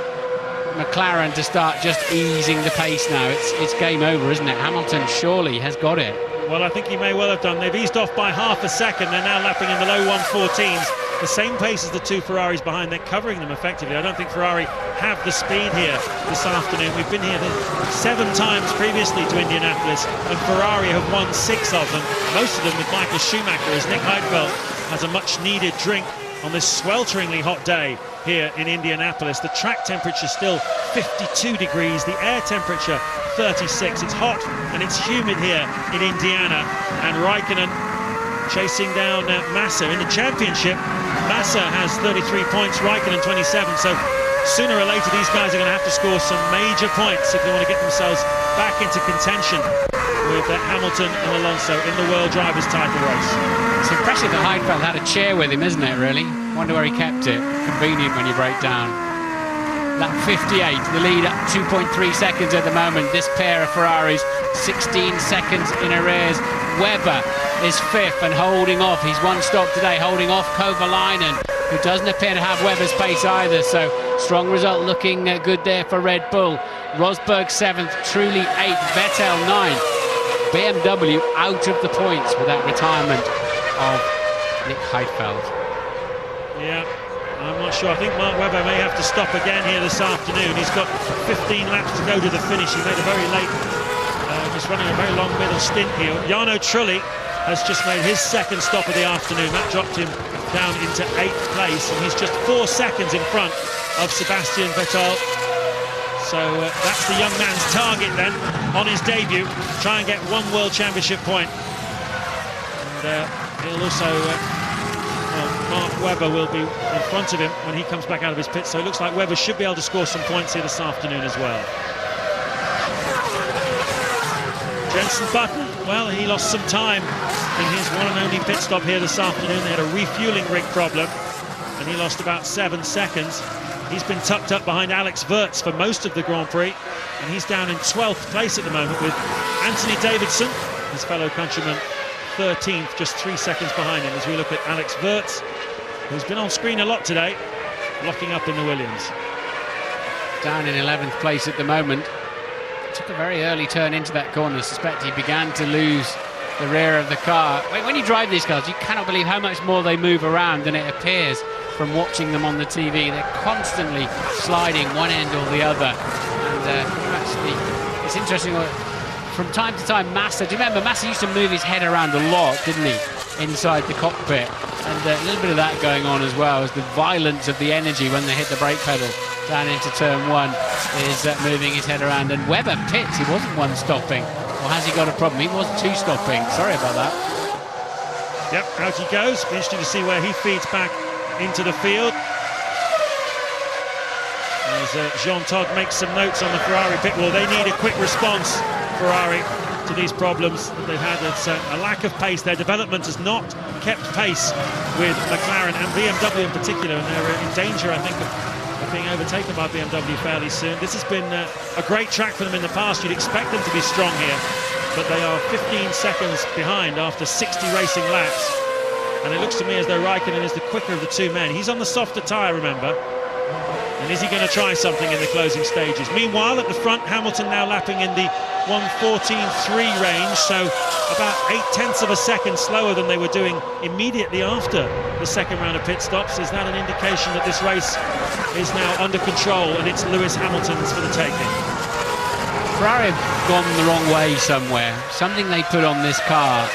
McLaren to start just easing the pace now. It's game over, isn't it? Hamilton surely has got it. Well, I think he may well have done. They've eased off by half a second. They're now lapping in the low 114s. The same pace as the two Ferraris behind. They're covering them effectively. I don't think Ferrari have the speed here this afternoon. We've been here 7 times previously to Indianapolis, and Ferrari have won 6 of them. Most of them with Michael Schumacher, as Nick Heidfeld has a much-needed drink on this swelteringly hot day here in Indianapolis. The track temperature still 52 degrees, the air temperature 36. It's hot and it's humid here in Indiana, and Raikkonen chasing down Massa in the championship. Massa has 33 points, Raikkonen 27, so sooner or later these guys are going to have to score some major points if they want to get themselves back into contention with Hamilton and Alonso in the World Drivers' title race. It's impressive that Heidfeld had a chair with him, isn't it, really? Wonder where he kept it. Convenient when you break down. Lap 58, the lead up 2.3 seconds at the moment. This pair of Ferraris, 16 seconds in arrears. Webber is 5th and holding off. He's one stop today, holding off Kovalainen, who doesn't appear to have Webber's pace either. So strong result looking good there for Red Bull. Rosberg 7th, Trulli 8th, Vettel 9th. BMW out of the points with that retirement of Nick Heidfeld. Yeah, I'm not sure. I think Mark Webber may have to stop again here this afternoon. He's got 15 laps to go to the finish. He made a very late, just running a very long middle stint here. Jarno Trulli has just made his 2nd stop of the afternoon. That dropped him down into 8th place, and he's just 4 seconds in front of Sebastian Vettel. So that's the young man's target then on his debut. Try and get one World Championship point. And he'll also, Mark Webber will be in front of him when he comes back out of his pit. So it looks like Webber should be able to score some points here this afternoon as well. Jenson Button, well, he lost some time in his one and only pit stop here this afternoon. They had a refueling rig problem, and he lost about 7 seconds. He's been tucked up behind Alex Wurz for most of the Grand Prix, and he's down in 12th place at the moment with Anthony Davidson, his fellow countryman, 13th, just 3 seconds behind him, as we look at Alex Wurz, who's been on screen a lot today, locking up in the Williams. Down in 11th place at the moment. Took a very early turn into that corner. I suspect he began to lose the rear of the car. When you drive these cars, you cannot believe how much more they move around than it appears from watching them on the TV. They're constantly sliding one end or the other. And actually, it's interesting. From time to time, Massa, do you remember Massa used to move his head around a lot, didn't he, inside the cockpit? And a little bit of that going on as well, as the violence of the energy when they hit the brake pedal down into turn 1 is moving his head around. And Webber pits, he wasn't one stopping. Or has he got a problem? He was 2 stopping. Sorry about that. Yep, out he goes. Be interesting to see where he feeds back into the field. As Jean Todt makes some notes on the Ferrari pit wall. They need a quick response, Ferrari, to these problems that they've had. It's a lack of pace. Their development has not kept pace with McLaren and BMW in particular, and they're in danger, I think, of being overtaken by BMW fairly soon. This has been a great track for them in the past. You'd expect them to be strong here, but they are 15 seconds behind after 60 racing laps, and it looks to me as though Raikkonen is the quicker of the two men. He's on the softer tyre, remember, and is he going to try something in the closing stages? Meanwhile, at the front, Hamilton now lapping in the 1:14.3 range, so about 0.8 of a second slower than they were doing immediately after the second round of pit stops. Is that an indication that this race is now under control and it's Lewis Hamilton's for the taking? Ferrari have gone the wrong way somewhere. Something they put on this car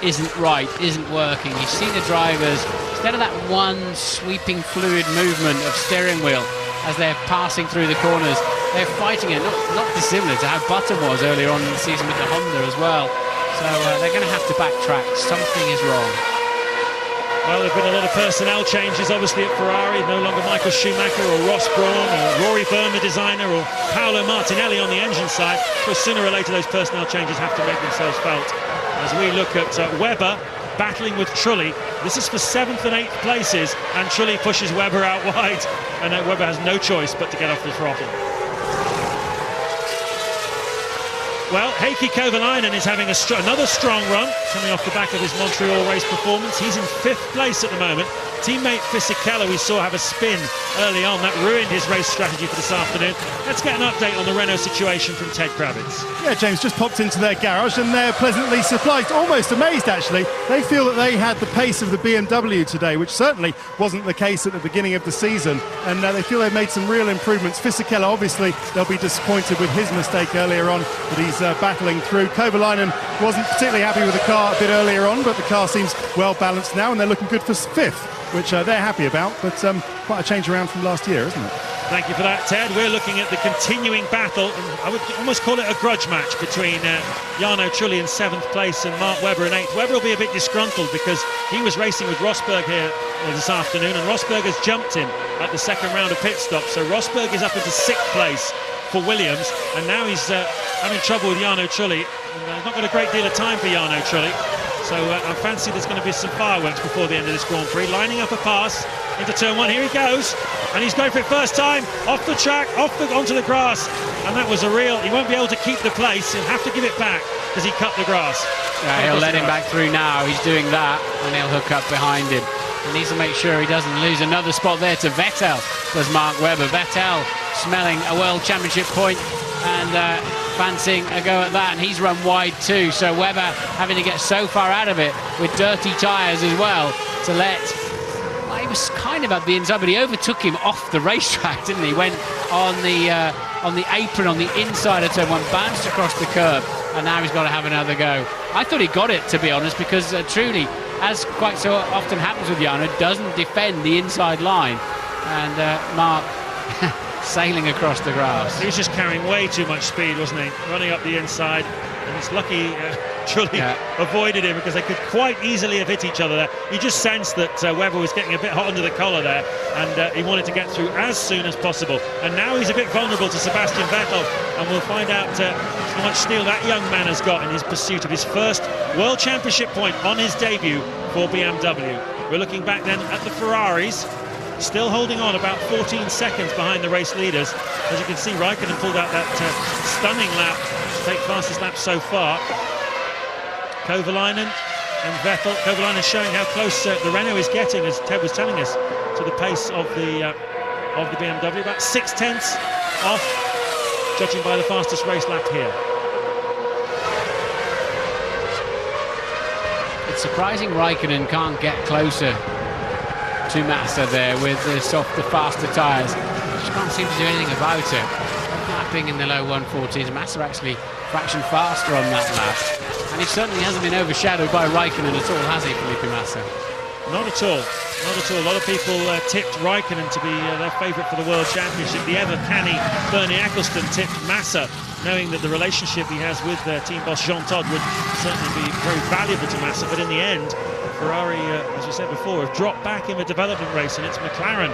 isn't right, isn't working. You see the drivers, instead of that one sweeping fluid movement of steering wheel as they're passing through the corners, they're fighting it, not dissimilar to how Button was earlier on in the season with the Honda as well. So they're going to have to backtrack. Something is wrong. Well, there have been a lot of personnel changes, obviously, at Ferrari. No longer Michael Schumacher or Ross Brawn or Rory Byrne, the designer, or Paolo Martinelli on the engine side. But sooner or later, those personnel changes have to make themselves felt. As we look at Webber battling with Trulli. This is for 7th and 8th places, and Trulli pushes Webber out wide, and Webber has no choice but to get off the throttle. Well, Heikki Kovalainen is having another strong run, coming off the back of his Montreal race performance. He's in 5th place at the moment. Teammate Fisichella we saw have a spin early on. That ruined his race strategy for this afternoon. Let's get an update on the Renault situation from Ted Kravitz. Yeah, James, just popped into their garage and they're pleasantly surprised, almost amazed actually. They feel that they had the pace of the BMW today, which certainly wasn't the case at the beginning of the season, and they feel they've made some real improvements. Fisichella, obviously, they'll be disappointed with his mistake earlier on, but he's battling through. Kovalainen wasn't particularly happy with the car a bit earlier on, but the car seems well balanced now and they're looking good for 5th, which they're happy about, but quite a change around from last year, isn't it? Thank you for that, Ted. We're looking at the continuing battle, and I would almost call it a grudge match between Jarno Trulli in 7th place and Mark Webber in 8th. Webber will be a bit disgruntled because he was racing with Rosberg here this afternoon, and Rosberg has jumped him at the second round of pit stop. So Rosberg is up into 6th place for Williams, and now he's having trouble with Jarno Trulli. And, not got a great deal of time for Jarno Trulli. So I fancy there's going to be some fireworks before the end of this Grand Prix. Lining up a pass into turn 1. Here he goes, and he's going for it first time off the track, onto the grass, and that was a real. He won't be able to keep the place. He'll have to give it back because he cut the grass. Yeah, he'll let him back through now. He's doing that, and he'll hook up behind him. He needs to make sure he doesn't lose another spot there to Vettel. Does Mark Webber. Vettel smelling a World Championship point and fancying a go at that, and he's run wide too. So Webber having to get so far out of it with dirty tyres as well to let. Well, he was kind of at the inside, but he overtook him off the racetrack, didn't he? Went on the apron on the inside of turn 1, bounced across the curb, and now he's got to have another go. I thought he got it, to be honest, because truly, as quite so often happens with Jarno, doesn't defend the inside line, and Mark sailing across the grass. He was just carrying way too much speed, wasn't he? Running up the inside, and it's lucky Trulli avoided him, because they could quite easily have hit each other there. You just sensed that Webber was getting a bit hot under the collar there, and he wanted to get through as soon as possible. And now he's a bit vulnerable to Sebastian Vettel, and we'll find out how much steel that young man has got in his pursuit of his first World Championship point on his debut for BMW. We're looking back then at the Ferraris, still holding on about 14 seconds behind the race leaders. As you can see, Raikkonen pulled out that stunning lap to take fastest lap so far. Kovalainen and Vettel. Kovalainen showing how close the Renault is getting, as Ted was telling us, to the pace of the BMW. About 6/10 off, judging by the fastest race lap here. It's surprising Raikkonen can't get closer to Massa there with the softer, faster tyres. Just can't seem to do anything about it. Lapping in the low 140s. Massa actually fraction faster on that lap. And he certainly hasn't been overshadowed by Raikkonen at all, has he, Felipe Massa? Not at all. Not at all. A lot of people tipped Raikkonen to be their favourite for the World Championship. The ever-canny Bernie Eccleston tipped Massa, knowing that the relationship he has with team boss Jean Todt would certainly be very valuable to Massa. But in the end, Ferrari, as we said before, have dropped back in the development race, and it's McLaren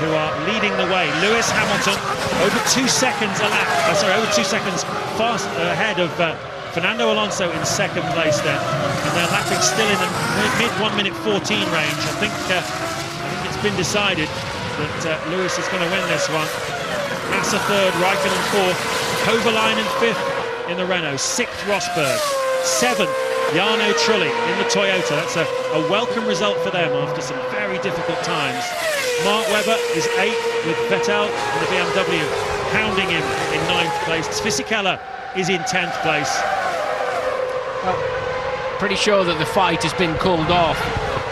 who are leading the way. Lewis Hamilton over 2 seconds a lap. Over 2 seconds fast ahead of Fernando Alonso in second place there, and they're lapping still in the mid 1:14 range. I think it's been decided that Lewis is going to win this one. Massa third, Raikkonen fourth, Kovalainen fifth in the Renault, sixth Rosberg, seventh Jarno Trulli in the Toyota. That's a welcome result for them after some very difficult times. Mark Webber is eighth with Vettel in the BMW pounding him in ninth place. Fisichella is in 10th place. Well, pretty sure that the fight has been called off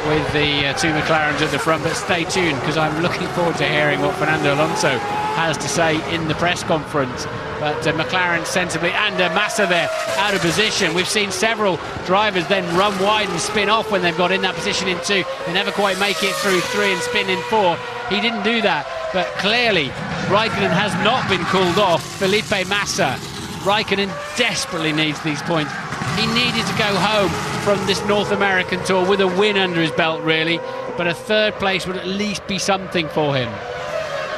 with the two McLarens at the front, but stay tuned, because I'm looking forward to hearing what Fernando Alonso has to say in the press conference. But McLaren sensibly, and Massa there out of position. We've seen several drivers then run wide and spin off when they've got in that position in two. They never quite make it through three and spin in four. He didn't do that, but clearly Raikkonen has not been called off. Felipe Massa. Raikkonen desperately needs these points. He needed to go home from this North American tour with a win under his belt, really, but a third place would at least be something for him.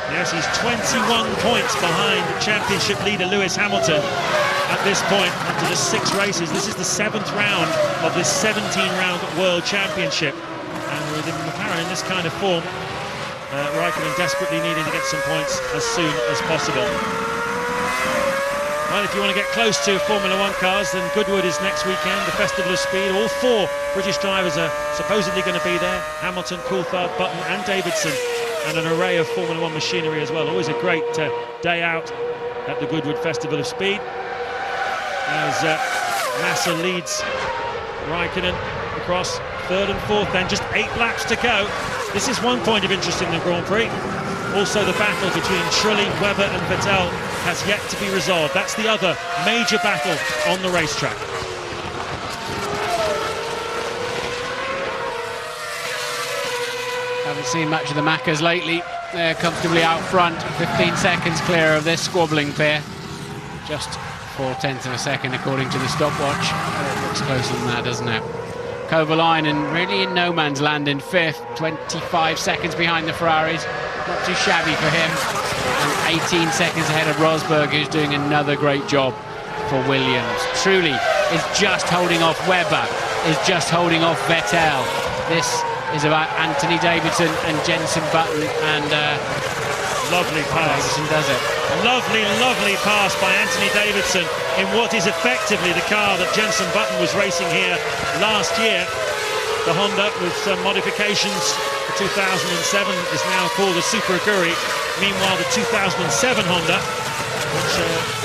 Yes, he's 21 points behind championship leader Lewis Hamilton at this point after just 6 races. This is the 7th round of this 17-round World Championship, and with McLaren in this kind of form, Raikkonen desperately needing to get some points as soon as possible. Well, if you want to get close to Formula One cars, then Goodwood is next weekend, the Festival of Speed. All 4 British drivers are supposedly going to be there. Hamilton, Coulthard, Button and Davidson, and an array of Formula One machinery as well. Always a great day out at the Goodwood Festival of Speed. As Massa leads Raikkonen across 3rd and 4th, then just 8 laps to go. This is one point of interest in the Grand Prix. Also, the battle between Trulli, Webber and Vettel has yet to be resolved. That's the other major battle on the racetrack. Haven't seen much of the Maccas lately. They're comfortably out front, 15 seconds clear of this squabbling pair. Just 0.4 of a second according to the stopwatch. It looks closer than that, doesn't it? Kovalainen really in no man's land in 5th, 25 seconds behind the Ferraris. Not too shabby for him. And 18 seconds ahead of Rosberg, who's doing another great job for Williams. Trulli is just holding off Webber, is just holding off Vettel. This is about Anthony Davidson and Jenson Button, and lovely pass. Davidson does it. Lovely, lovely pass by Anthony Davidson in what is effectively the car that Jenson Button was racing here last year. The Honda, with some modifications, the 2007 is now called the Super Aguri. Meanwhile, the 2007 Honda, which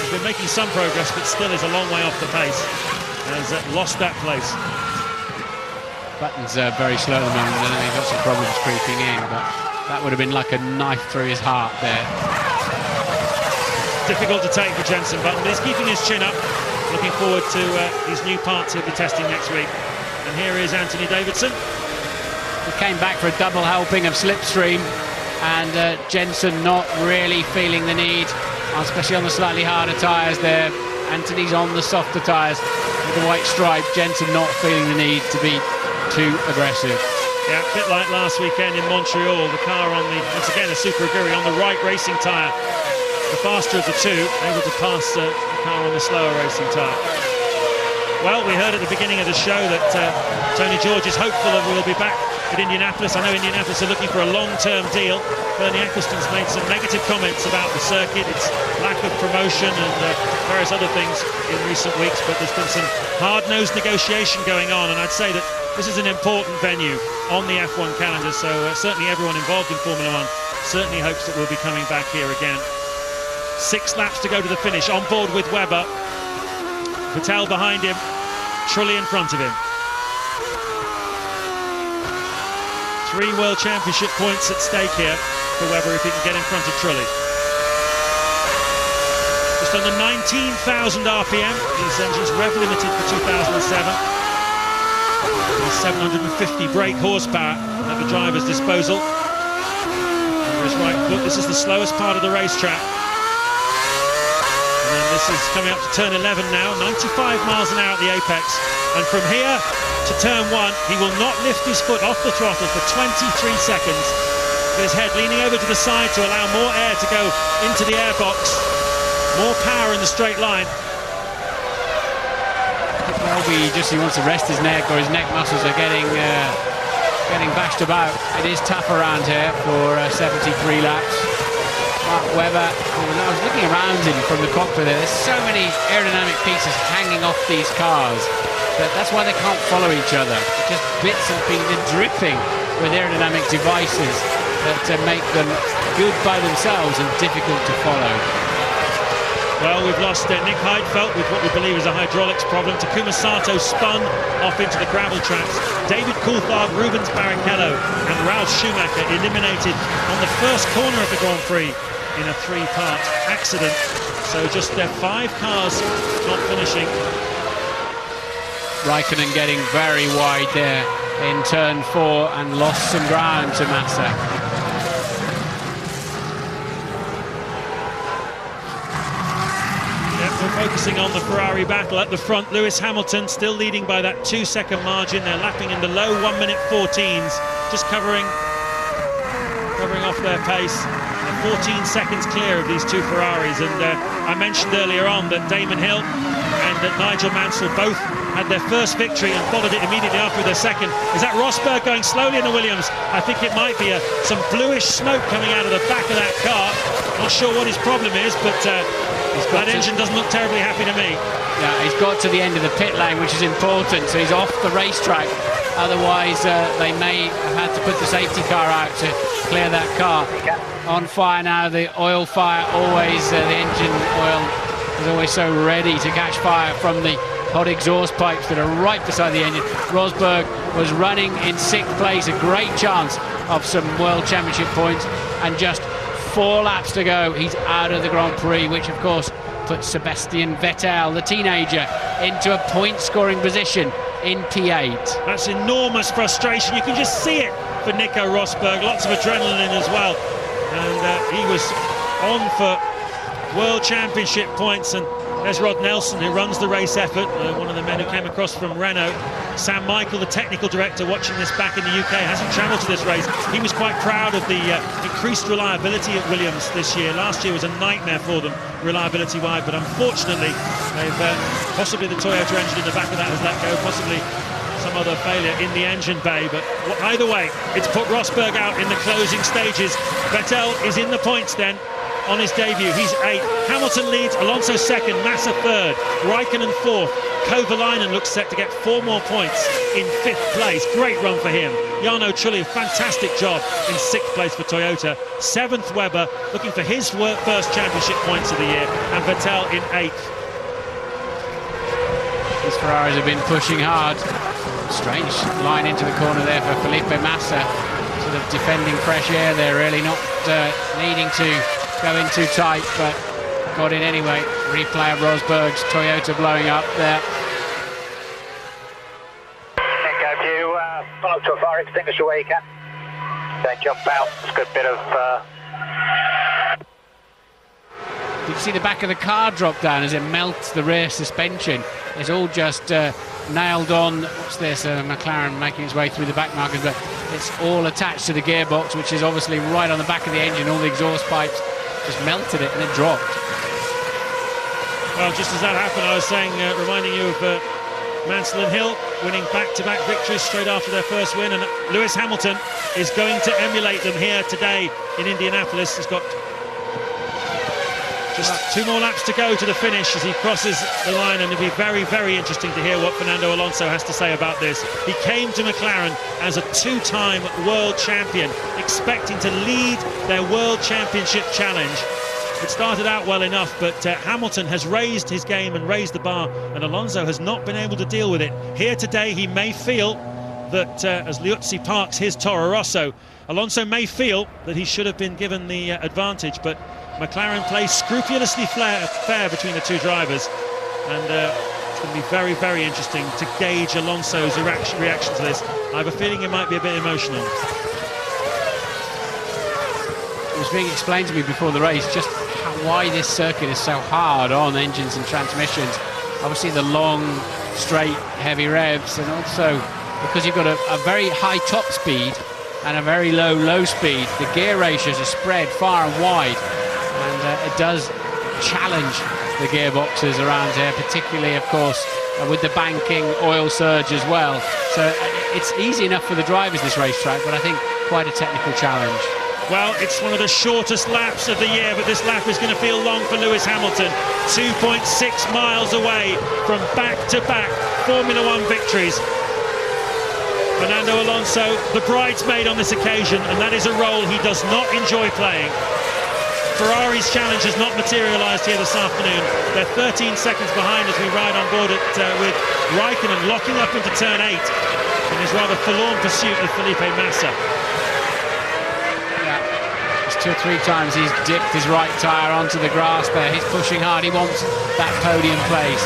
has been making some progress but still is a long way off the pace, has lost that place. Button's very slow at the moment. I think he's got some problems creeping in, but that would have been like a knife through his heart there. Difficult to take for Jenson Button, but he's keeping his chin up. Looking forward to these new parts he'll be testing next week. And here is Anthony Davidson. He came back for a double helping of slipstream and Jensen not really feeling the need, especially on the slightly harder tyres there. Anthony's on the softer tyres with the white stripe. Jensen not feeling the need to be too aggressive. Yeah, a bit like last weekend in Montreal, the car on the, once again a Super Aguri on the right racing tyre. The faster of the two, able to pass the car on the slower racing tyre. Well, we heard at the beginning of the show that Tony George is hopeful that we'll be back at Indianapolis. I know Indianapolis are looking for a long-term deal. Bernie Ecclestone's made some negative comments about the circuit, its lack of promotion and various other things in recent weeks, but there's been some hard-nosed negotiation going on, and I'd say that this is an important venue on the F1 calendar, so certainly everyone involved in Formula One certainly hopes that we'll be coming back here again. 6 laps to go to the finish, on board with Webber. Vettel behind him, Trulli in front of him. 3 World Championship points at stake here for Webber if he can get in front of Trulli. Just under 19,000 RPM, these engines rev limited for 2007. 750 brake horsepower at the driver's disposal. Under his right foot, this is the slowest part of the racetrack. And then this is coming up to turn 11 now, 95 miles an hour at the apex. And from here to turn 1, he will not lift his foot off the throttle for 23 seconds. With his head leaning over to the side to allow more air to go into the airbox. More power in the straight line. He wants to rest his neck, or his neck muscles are getting bashed about. It is tough around here for 73 laps. Mark Webber, I was looking around him from the cockpit there. There's so many aerodynamic pieces hanging off these cars that that's why they can't follow each other. Just bits and pieces dripping with aerodynamic devices that make them good by themselves and difficult to follow. Well, we've lost Nick Heidfeld with what we believe is a hydraulics problem. Takuma Sato spun off into the gravel tracks. David Coulthard, Rubens Barrichello and Ralf Schumacher eliminated on the first corner of the Grand Prix in a 3-part accident. So just their 5 cars not finishing. Raikkonen getting very wide there in turn 4 and lost some ground to Massa. Focusing on the Ferrari battle at the front, Lewis Hamilton still leading by that 2-second margin. They're lapping in the low 1-minute 14s, just covering off their pace. They're 14 seconds clear of these 2 Ferraris, and I mentioned earlier on that Damon Hill and Nigel Mansell both had their first victory and followed it immediately after with their second. Is that Rosberg going slowly in the Williams? I think it might be some bluish smoke coming out of the back of that car. Not sure what his problem is, but that engine doesn't look terribly happy to me. Yeah, he's got to the end of the pit lane, which is important, so he's off the racetrack. Otherwise, they may have had to put the safety car out to clear that car. On fire now, the oil fire always, the engine oil is always so ready to catch fire from the hot exhaust pipes that are right beside the engine. Rosberg was running in 6th place, a great chance of some World Championship points, and just 4 laps to go. He's out of the Grand Prix, which of course puts Sebastian Vettel, the teenager, into a point-scoring position in P8. That's enormous frustration. You can just see it for Nico Rosberg. Lots of adrenaline as well. And he was on for World Championship points. And there's Rod Nelson, who runs the race effort, one of the men who came across from Renault. Sam Michael, the technical director, watching this back in the UK, hasn't travelled to this race. He was quite proud of the increased reliability at Williams this year. Last year was a nightmare for them, reliability-wise, but unfortunately, they've possibly the Toyota engine in the back of that has let go, possibly some other failure in the engine bay, but either way, it's put Rosberg out in the closing stages. Vettel is in the points then. On his debut, he's 8th. Hamilton leads, Alonso 2nd, Massa 3rd, Raikkonen 4th. Kovalainen looks set to get 4 more points in 5th place. Great run for him. Jarno Trulli, a fantastic job in 6th place for Toyota. 7th Webber, looking for his first championship points of the year, and Vettel in 8th. These Ferraris have been pushing hard. Strange line into the corner there for Felipe Massa. Sort of defending fresh air there, really not needing to go in too tight, but got in anyway. Replay of Rosberg's Toyota blowing up there. Nico, if you pull up to a fire extinguisher where you can. That jump out. It's got a bit of... You can see the back of the car drop down as it melts the rear suspension. It's all just nailed on. What's this? McLaren making its way through the back markers, but it's all attached to the gearbox, which is obviously right on the back of the engine. All the exhaust pipes just melted it and it dropped. Well, just as that happened, I was saying, reminding you of Mansell and Hill winning back-to-back victories straight after their first win, and Lewis Hamilton is going to emulate them here today in Indianapolis. He's got just 2 more laps to go to the finish as he crosses the line, and it'll be very, very interesting to hear what Fernando Alonso has to say about this. He came to McLaren as a 2-time world champion, expecting to lead their world championship challenge. It started out well enough, but Hamilton has raised his game and raised the bar, and Alonso has not been able to deal with it. Here today, he may feel that, as Liuzzi parks his Toro Rosso, Alonso may feel that he should have been given the advantage, but McLaren plays scrupulously fair between the two drivers, and it's going to be very, very interesting to gauge Alonso's reaction to this. I have a feeling it might be a bit emotional. It was being explained to me before the race just why this circuit is so hard on engines and transmissions. Obviously the long, straight, heavy revs, and also because you've got a very high top speed and a very low speed, the gear ratios are spread far and wide, and it does challenge the gearboxes around here, particularly, of course, with the banking oil surge as well. So it's easy enough for the drivers, this racetrack, but I think quite a technical challenge. Well, it's one of the shortest laps of the year, but this lap is going to feel long for Lewis Hamilton. 2.6 miles away from back-to-back Formula One victories. Fernando Alonso, the bridesmaid on this occasion, and that is a role he does not enjoy playing. Ferrari's challenge has not materialised here this afternoon. They're 13 seconds behind as we ride on board with Raikkonen locking up into turn 8 in his rather forlorn pursuit of Felipe Massa. 2 or 3 times he's dipped his right tyre onto the grass there. He's pushing hard. He wants that podium place.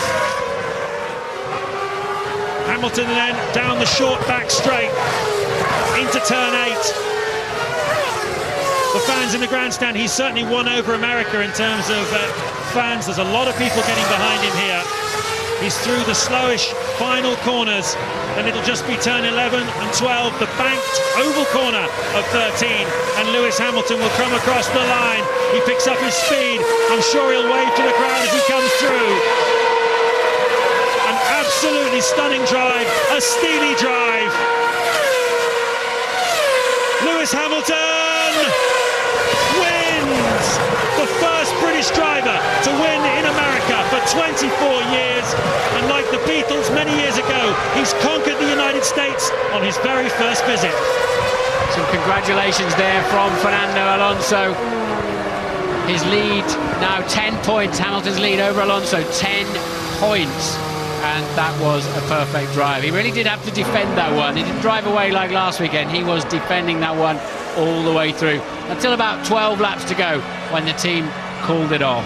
Hamilton then down the short back straight into turn 8. The fans in the grandstand, he's certainly won over America in terms of fans. There's a lot of people getting behind him here. He's through the slowish final corners, and it'll just be turn 11 and 12, the banked oval corner of 13, and Lewis Hamilton will come across the line. He picks up his speed. I'm sure he'll wave to the crowd as he comes through. An absolutely stunning drive, a steely drive. Lewis Hamilton wins! The first British driver to win in America for 24 years, and like the Beatles many years ago, he's conquered the United States on his very first visit. Some congratulations there from Fernando Alonso. His lead now 10 points. Hamilton's lead over Alonso 10 points, and that was a perfect drive. He really did have to defend that one. He didn't drive away like last weekend. He was defending that one all the way through until about 12 laps to go when the team called it off.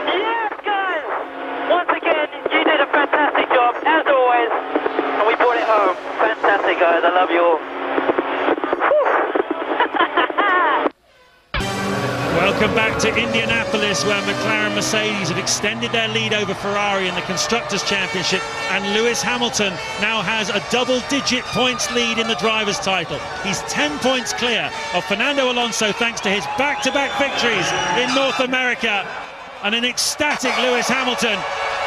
Yes, guys! Once again, you did a fantastic job, as always, and we brought it home. Fantastic, guys. I love you all. Welcome back to Indianapolis, where McLaren and Mercedes have extended their lead over Ferrari in the Constructors' Championship, and Lewis Hamilton now has a double-digit points lead in the Drivers' title. He's 10 points clear of Fernando Alonso thanks to his back-to-back victories in North America, and an ecstatic Lewis Hamilton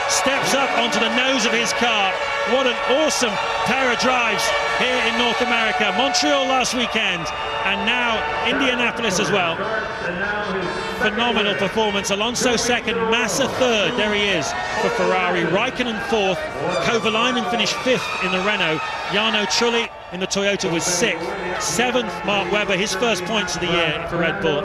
steps up onto the nose of his car. What an awesome pair of drives here in North America. Montreal last weekend, and now Indianapolis as well. Phenomenal performance. Alonso second, Massa third. There he is for Ferrari. Raikkonen fourth. Kovalainen finished fifth in the Renault. Jarno Trulli in the Toyota was sixth. Seventh, Mark Webber, his first points of the year for Red Bull.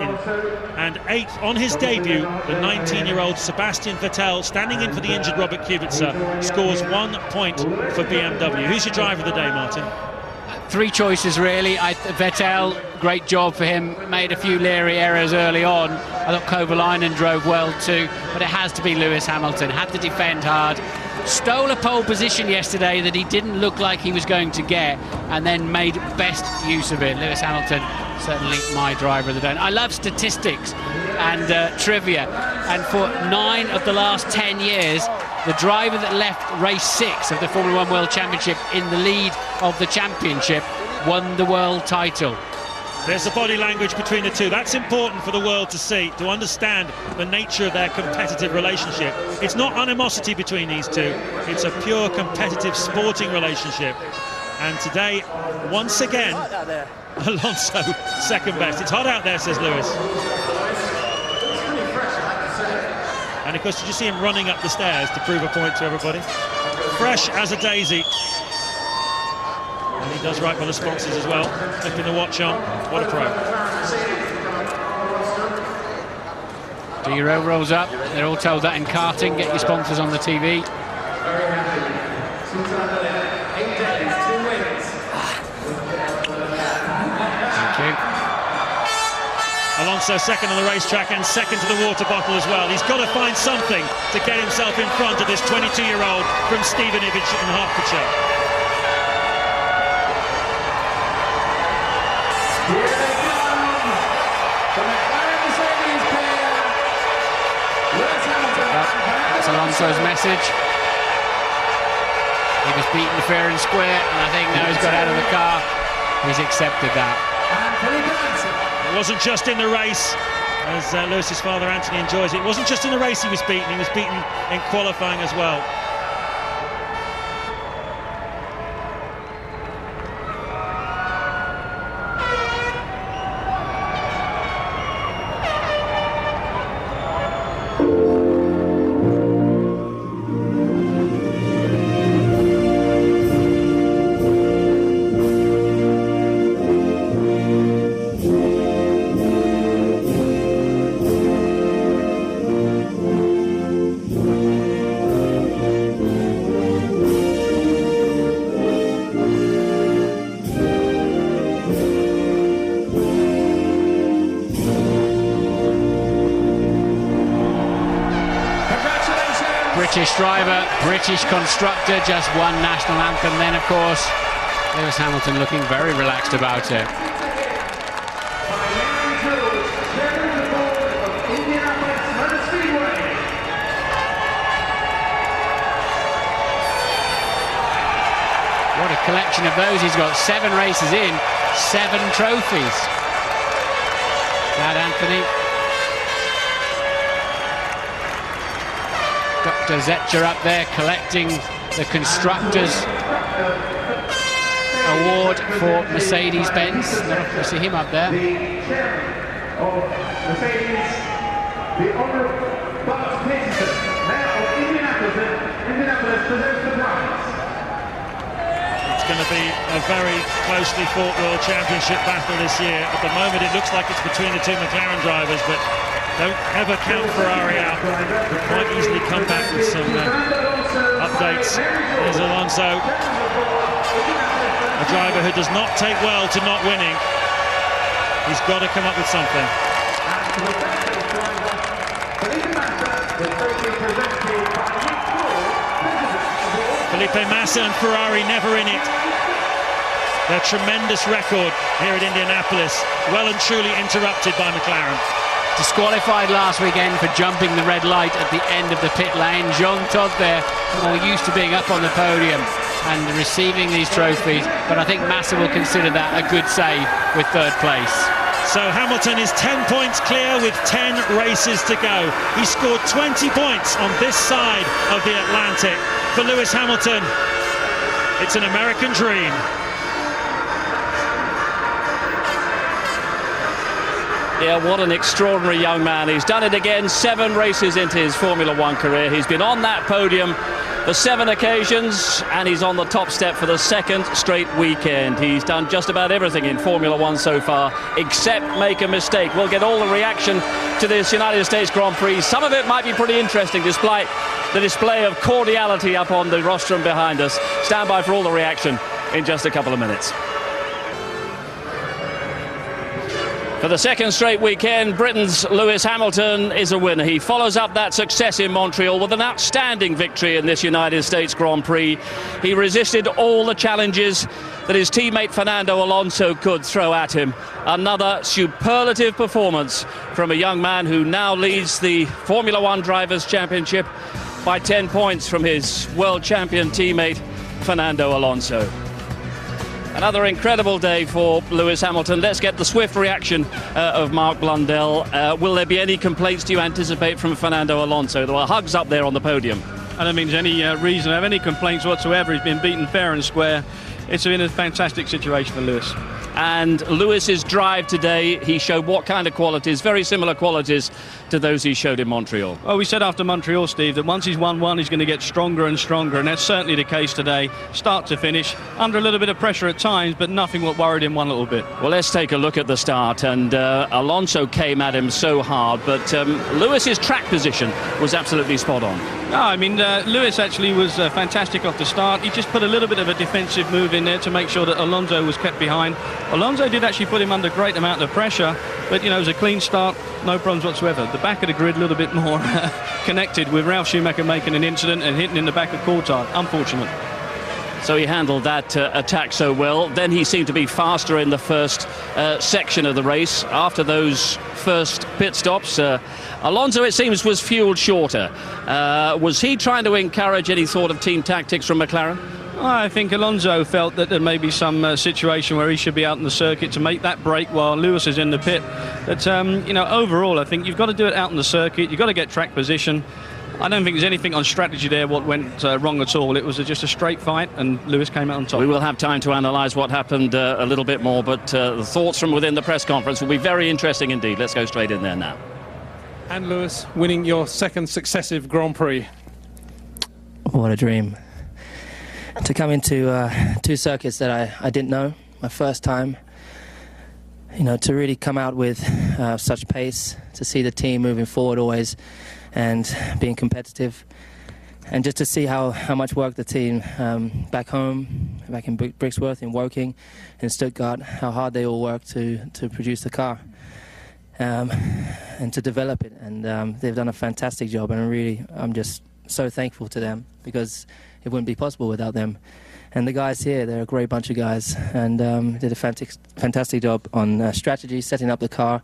And eighth on his debut, the 19-year-old Sebastian Vettel, standing in for the injured Robert Kubica, scores 1 point for BMW. Who's your driver of the day, Martin? Three choices really. Vettel, great job for him, made a few leery errors early on. I thought Kovalainen drove well too, but it has to be Lewis Hamilton. Had to defend hard. Stole a pole position yesterday that he didn't look like he was going to get, and then made best use of it. Lewis Hamilton, certainly my driver of the day. I love statistics and trivia, and for 9 of the last 10 years, the driver that left race 6 of the Formula 1 World Championship in the lead of the championship won the world title. There's the body language between the two. That's important for the world to see, to understand the nature of their competitive relationship. It's not animosity between these two. It's a pure competitive sporting relationship. And today, once again, Alonso second best. It's hot out there, says Lewis. And of course, did you see him running up the stairs to prove a point to everybody? Fresh as a daisy. And he does right by the sponsors as well. Flipping the watch on. What a pro. Do your overalls up. They're all told that in karting. Get your sponsors on the TV. Thank you. Alonso second on the racetrack and second to the water bottle as well. He's got to find something to get himself in front of this 22-year-old from Stevenage in Hertfordshire. That's Alonso's message. He was beaten fair and square, and I think now he's got out of the car. He's accepted that. It wasn't just in the race, as Lewis's father Anthony enjoys it. It wasn't just in the race he was beaten in qualifying as well. British driver, British constructor, just one national anthem. Then, of course, Lewis Hamilton looking very relaxed about it. What a collection of those. He's got 7 races in, 7 trophies. That Anthony. Dr. Zetcher up there collecting the Constructors Award for Mercedes-Benz. Not often to see him up there. The chair of Mercedes, the Honourable Bart Peterson, Mayor of Indianapolis presents the prize. It's going to be a very closely fought World Championship battle this year. At the moment, it looks like it's between the 2 McLaren drivers, but don't ever count Ferrari out. Could quite easily come back with some updates. There's Alonso, a driver who does not take well to not winning. He's got to come up with something. Felipe Massa and Ferrari never in it. Their tremendous record here at Indianapolis, well and truly interrupted by McLaren. Disqualified last weekend for jumping the red light at the end of the pit lane. Jean Todt there, more used to being up on the podium and receiving these trophies, but I think Massa will consider that a good save with 3rd place. So Hamilton is 10 points clear with 10 races to go. He scored 20 points on this side of the Atlantic. For Lewis Hamilton, it's an American dream. Yeah, what an extraordinary young man. He's done it again, 7 races into his Formula 1 career. He's been on that podium for 7 occasions, and he's on the top step for the 2nd straight weekend. He's done just about everything in Formula 1 so far, except make a mistake. We'll get all the reaction to this United States Grand Prix. Some of it might be pretty interesting, despite the display of cordiality up on the rostrum behind us. Stand by for all the reaction in just a couple of minutes. For the second straight weekend, Britain's Lewis Hamilton is a winner. He follows up that success in Montreal with an outstanding victory in this United States Grand Prix. He resisted all the challenges that his teammate Fernando Alonso could throw at him. Another superlative performance from a young man who now leads the Formula One Drivers' Championship by 10 points from his world champion teammate Fernando Alonso. Another incredible day for Lewis Hamilton. Let's get the swift reaction of Mark Blundell. Will there be any complaints do you anticipate from Fernando Alonso? There were hugs up there on the podium. I don't think there's any reason to have any complaints whatsoever. He's been beaten fair and square. It's been a fantastic situation for Lewis. And Lewis's drive today, he showed what kind of qualities? Very similar qualities to those he showed in Montreal. Well, we said after Montreal, Steve, that once he's won one, he's going to get stronger and stronger, and that's certainly the case today. Start to finish, under a little bit of pressure at times, but nothing what worried him one little bit. Well, let's take a look at the start, and Alonso came at him so hard, but Lewis's track position was absolutely spot on. No, I mean, Lewis actually was fantastic off the start. He just put a little bit of a defensive move in there to make sure that Alonso was kept behind. Alonso did actually put him under a great amount of pressure, but, you know, it was a clean start, no problems whatsoever. The back of the grid a little bit more connected with Ralf Schumacher making an incident and hitting in the back of Coulthard. Unfortunate. So he handled that attack so well. Then he seemed to be faster in the first section of the race. After those first pit stops, Alonso, it seems, was fueled shorter. Was he trying to encourage any sort of team tactics from McLaren? I think Alonso felt that there may be some situation where he should be out in the circuit to make that break while Lewis is in the pit. But, you know, overall, I think you've got to do it out in the circuit. You've got to get track position. I don't think there's anything on strategy there what went wrong at all. It was just a straight fight, and Lewis came out on top. We will have time to analyse what happened a little bit more, but the thoughts from within the press conference will be very interesting indeed. Let's go straight in there now. And Lewis winning your second successive Grand Prix. What a dream. To come into two circuits that I didn't know, my first time, you know, to really come out with such pace, to see the team moving forward always and being competitive, and just to see how much work the team back home, back in Brixworth, in Woking, in Stuttgart, how hard they all work to produce the car and to develop it. And they've done a fantastic job, and I'm just so thankful to them, because it wouldn't be possible without them. And the guys here, they're a great bunch of guys, and did a fantastic job on strategy, setting up the car.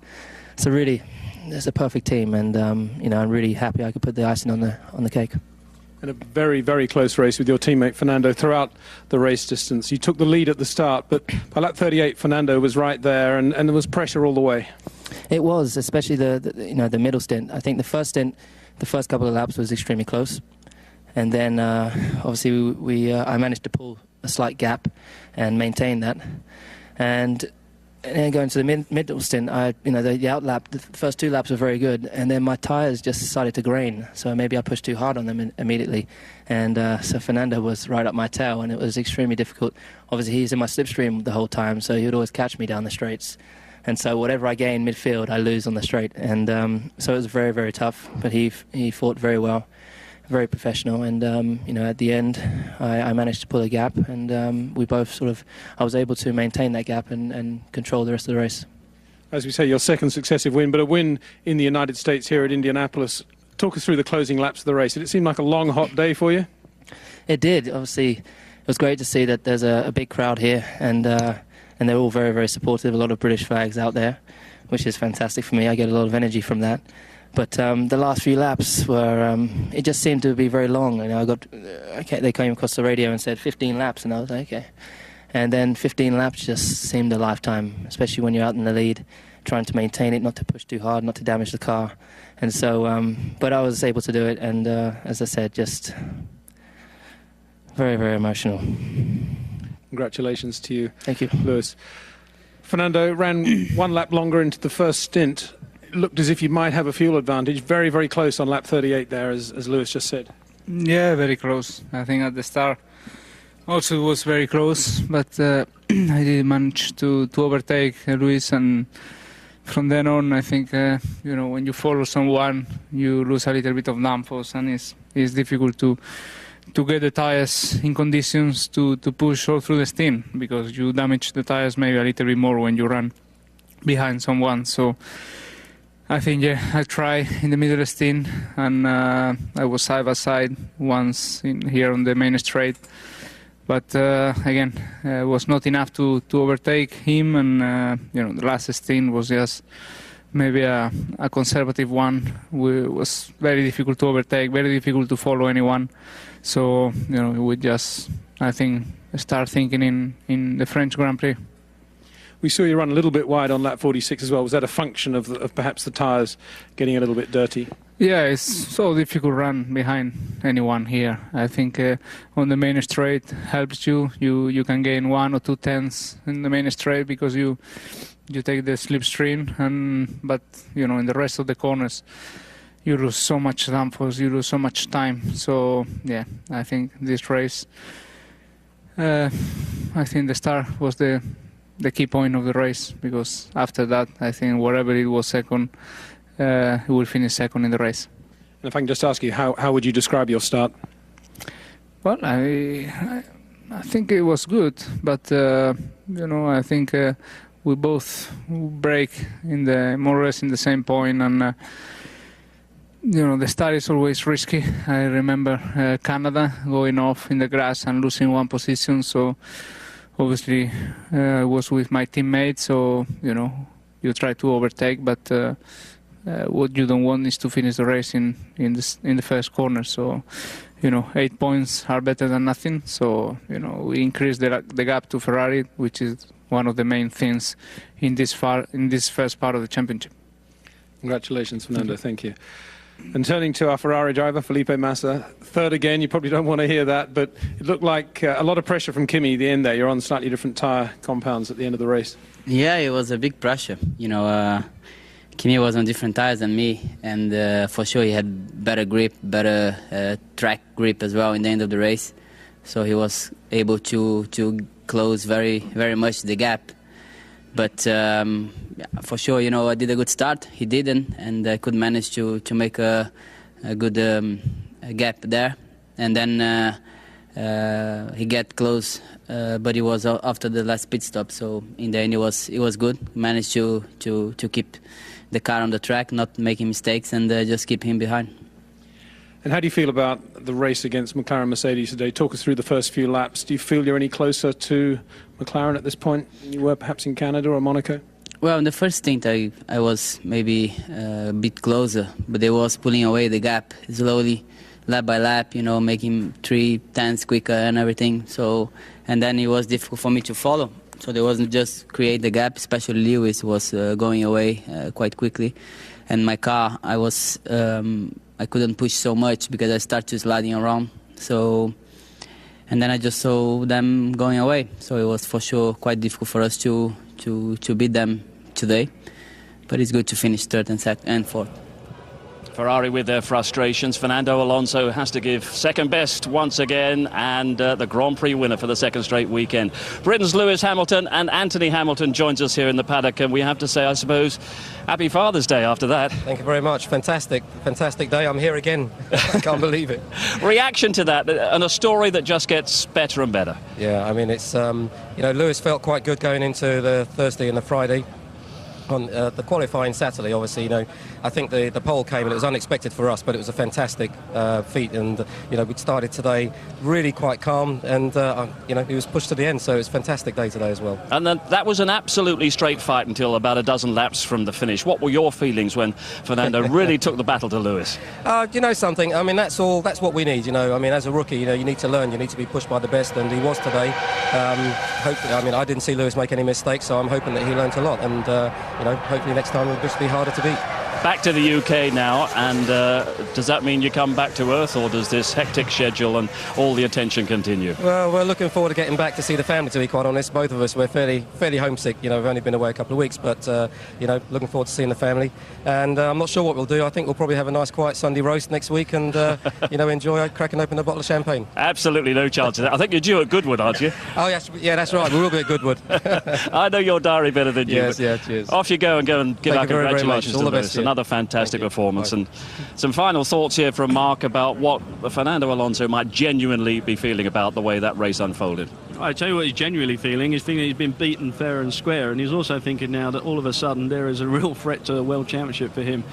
So really, it's a perfect team, and you know, I'm really happy I could put the icing on the cake. And a very, very close race with your teammate Fernando throughout the race distance. You took the lead at the start, but by lap 38, Fernando was right there, and there was pressure all the way. It was, especially the middle stint. I think the first stint, the first couple of laps was extremely close. And then, obviously, I managed to pull a slight gap and maintain that. And then going to the middle stint, the outlap, the first two laps were very good, and then my tyres just decided to grain. So maybe I pushed too hard on them immediately. And so Fernando was right up my tail, and it was extremely difficult. Obviously, he's in my slipstream the whole time, so he would always catch me down the straights. And so whatever I gain midfield, I lose on the straight. And so it was very, very tough, but he fought very well. Very professional, and at the end I managed to pull a gap, and we both I was able to maintain that gap and control the rest of the race. As we say, your second successive win, but a win in the United States here at Indianapolis. Talk us through the closing laps of the race. Did it seem like a long, hot day for you? It did. Obviously, it was great to see that there's a big crowd here, and they're all very, very supportive. A lot of British flags out there, which is fantastic for me. I get a lot of energy from that. But the last few laps were, it just seemed to be very long. You know, they came across the radio and said 15 laps, and I was like, okay. And then 15 laps just seemed a lifetime, especially when you're out in the lead, trying to maintain it, not to push too hard, not to damage the car. And so, but I was able to do it, and as I said, just very, very emotional. Congratulations to you. Thank you, Lewis. Fernando ran one lap longer into the first stint. Looked as if you might have a fuel advantage. Very, very close on lap 38 there, as Lewis just said. Yeah, very close. I think at the start also it was very close, but I did manage to overtake Lewis, and from then on I think when you follow someone you lose a little bit of downforce, and it's difficult to get the tires in conditions to push all through the stint, because you damage the tires maybe a little bit more when you run behind someone. So I think, yeah, I tried in the middle stint, and I was side by side once here on the main straight. But again, it was not enough to overtake him, and the last stint was just maybe a conservative one. It was very difficult to overtake, very difficult to follow anyone. So we just, I think, start thinking in the French Grand Prix. We saw you run a little bit wide on lap 46 as well. Was that a function of perhaps the tyres getting a little bit dirty? Yeah, it's so difficult to run behind anyone here. I think on the main straight helps you. You can gain 1 or 2 tenths in the main straight because you take the slipstream, but in the rest of the corners you lose so much downforce, you lose so much time. So yeah, I think this race, I think the start was the key point of the race, because after that, I think wherever it was second, he will finish second in the race. And if I can just ask you, how would you describe your start? Well, I think it was good, but I think we both break more or less in the same point, and the start is always risky. I remember Canada going off in the grass and losing one position, so obviously I was with my teammates, so you try to overtake, but what you don't want is to finish the race in the first corner. So 8 points are better than nothing. So we increased the gap to Ferrari, which is one of the main things in this first part of the championship. Congratulations, Fernando. Thank you. And turning to our Ferrari driver, Felipe Massa, third again. You probably don't want to hear that, but it looked like a lot of pressure from Kimi at the end there. You're on slightly different tyre compounds at the end of the race. Yeah, it was a big pressure. Kimi was on different tyres than me, and for sure he had better grip, better track grip as well in the end of the race. So he was able to close very, very much the gap. But for sure, I did a good start. He didn't, and I could manage to make a good gap there. And then he got close, but it was after the last pit stop. So in the end, it was good. Managed to keep the car on the track, not making mistakes, and just keep him behind. And how do you feel about the race against McLaren Mercedes today? Talk us through the first few laps. Do you feel you're any closer to McLaren at this point than you were perhaps in Canada or Monaco? Well, in the first stint, I was maybe a bit closer, but they was pulling away the gap slowly, lap by lap, making 3 tenths quicker and everything. So, and then it was difficult for me to follow. So there wasn't just create the gap, especially Lewis was going away quite quickly. And my car, I couldn't push so much because I started sliding around. So, and then I just saw them going away. So it was for sure quite difficult for us to beat them today. But it's good to finish third and fourth. Ferrari with their frustrations. Fernando Alonso has to give second best once again, and the Grand Prix winner for the second straight weekend. Britain's Lewis Hamilton, and Anthony Hamilton joins us here in the paddock, and we have to say, I suppose, happy Father's Day after that. Thank you very much. Fantastic day. I'm here again. I can't believe it. Reaction to that, and a story that just gets better and better. Yeah, I mean, it's Lewis felt quite good going into the Thursday and the Friday. On the qualifying Saturday, obviously, I think the pole came and it was unexpected for us, but it was a fantastic feat, and we started today really quite calm, and he was pushed to the end, so it was a fantastic day today as well. And then that was an absolutely straight fight until about a dozen laps from the finish. What were your feelings when Fernando really took the battle to Lewis? Something, I mean, that's what we need, I mean, as a rookie, you need to learn, you need to be pushed by the best, and he was today. Hopefully, I mean, I didn't see Lewis make any mistakes, so I'm hoping that he learned a lot, and hopefully next time it'll just be harder to beat. Back to the UK now, and does that mean you come back to Earth, or does this hectic schedule and all the attention continue? Well, we're looking forward to getting back to see the family, to be quite honest. Both of us, we're fairly homesick. We've only been away a couple of weeks, but looking forward to seeing the family. And I'm not sure what we'll do. I think we'll probably have a nice quiet Sunday roast next week, and enjoy cracking open a bottle of champagne. Absolutely no chance of that. I think you're due at Goodwood, aren't you? Oh yes, yeah, that's right. We will be at Goodwood. I know your diary better than you. Yes, yeah, cheers. Off you go and give our congratulations to Lewis. another fantastic performance. And some final thoughts here from Mark about what Fernando Alonso might genuinely be feeling about the way that race unfolded. I tell you what he's genuinely feeling. He's feeling he's been beaten fair and square, and he's also thinking now that all of a sudden there is a real threat to the World Championship for him.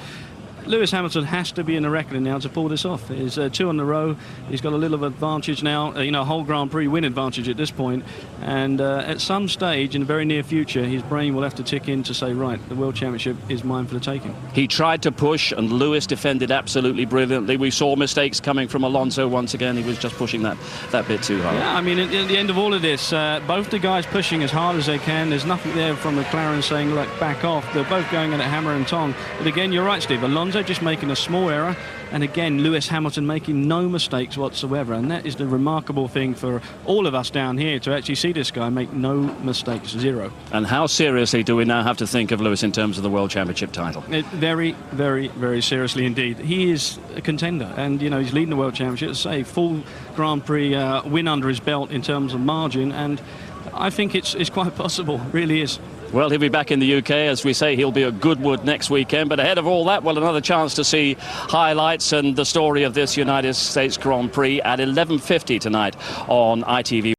Lewis Hamilton has to be in the reckoning now to pull this off. He's 2 in a row. He's got a little advantage now, a whole Grand Prix win advantage at this point. And at some stage in the very near future, his brain will have to tick in to say, right, the World Championship is mine for the taking. He tried to push, and Lewis defended absolutely brilliantly. We saw mistakes coming from Alonso once again. He was just pushing that bit too hard. Yeah, I mean, at the end of all of this, both the guys pushing as hard as they can. There's nothing there from McLaren saying, look, back off. They're both going in at hammer and tong. But again, you're right, Steve. Alonso just making a small error, and again Lewis Hamilton making no mistakes whatsoever, and that is the remarkable thing for all of us down here, to actually see this guy make no mistakes, 0. And how seriously do we now have to think of Lewis in terms of the World Championship title? Very, very, very seriously indeed. He is a contender, and he's leading the World Championship. Say full Grand Prix win under his belt in terms of margin, and I think it's quite possible, really is. Well, he'll be back in the UK. As we say, he'll be at Goodwood next weekend. But ahead of all that, well, another chance to see highlights and the story of this United States Grand Prix at 11:50 tonight on ITV.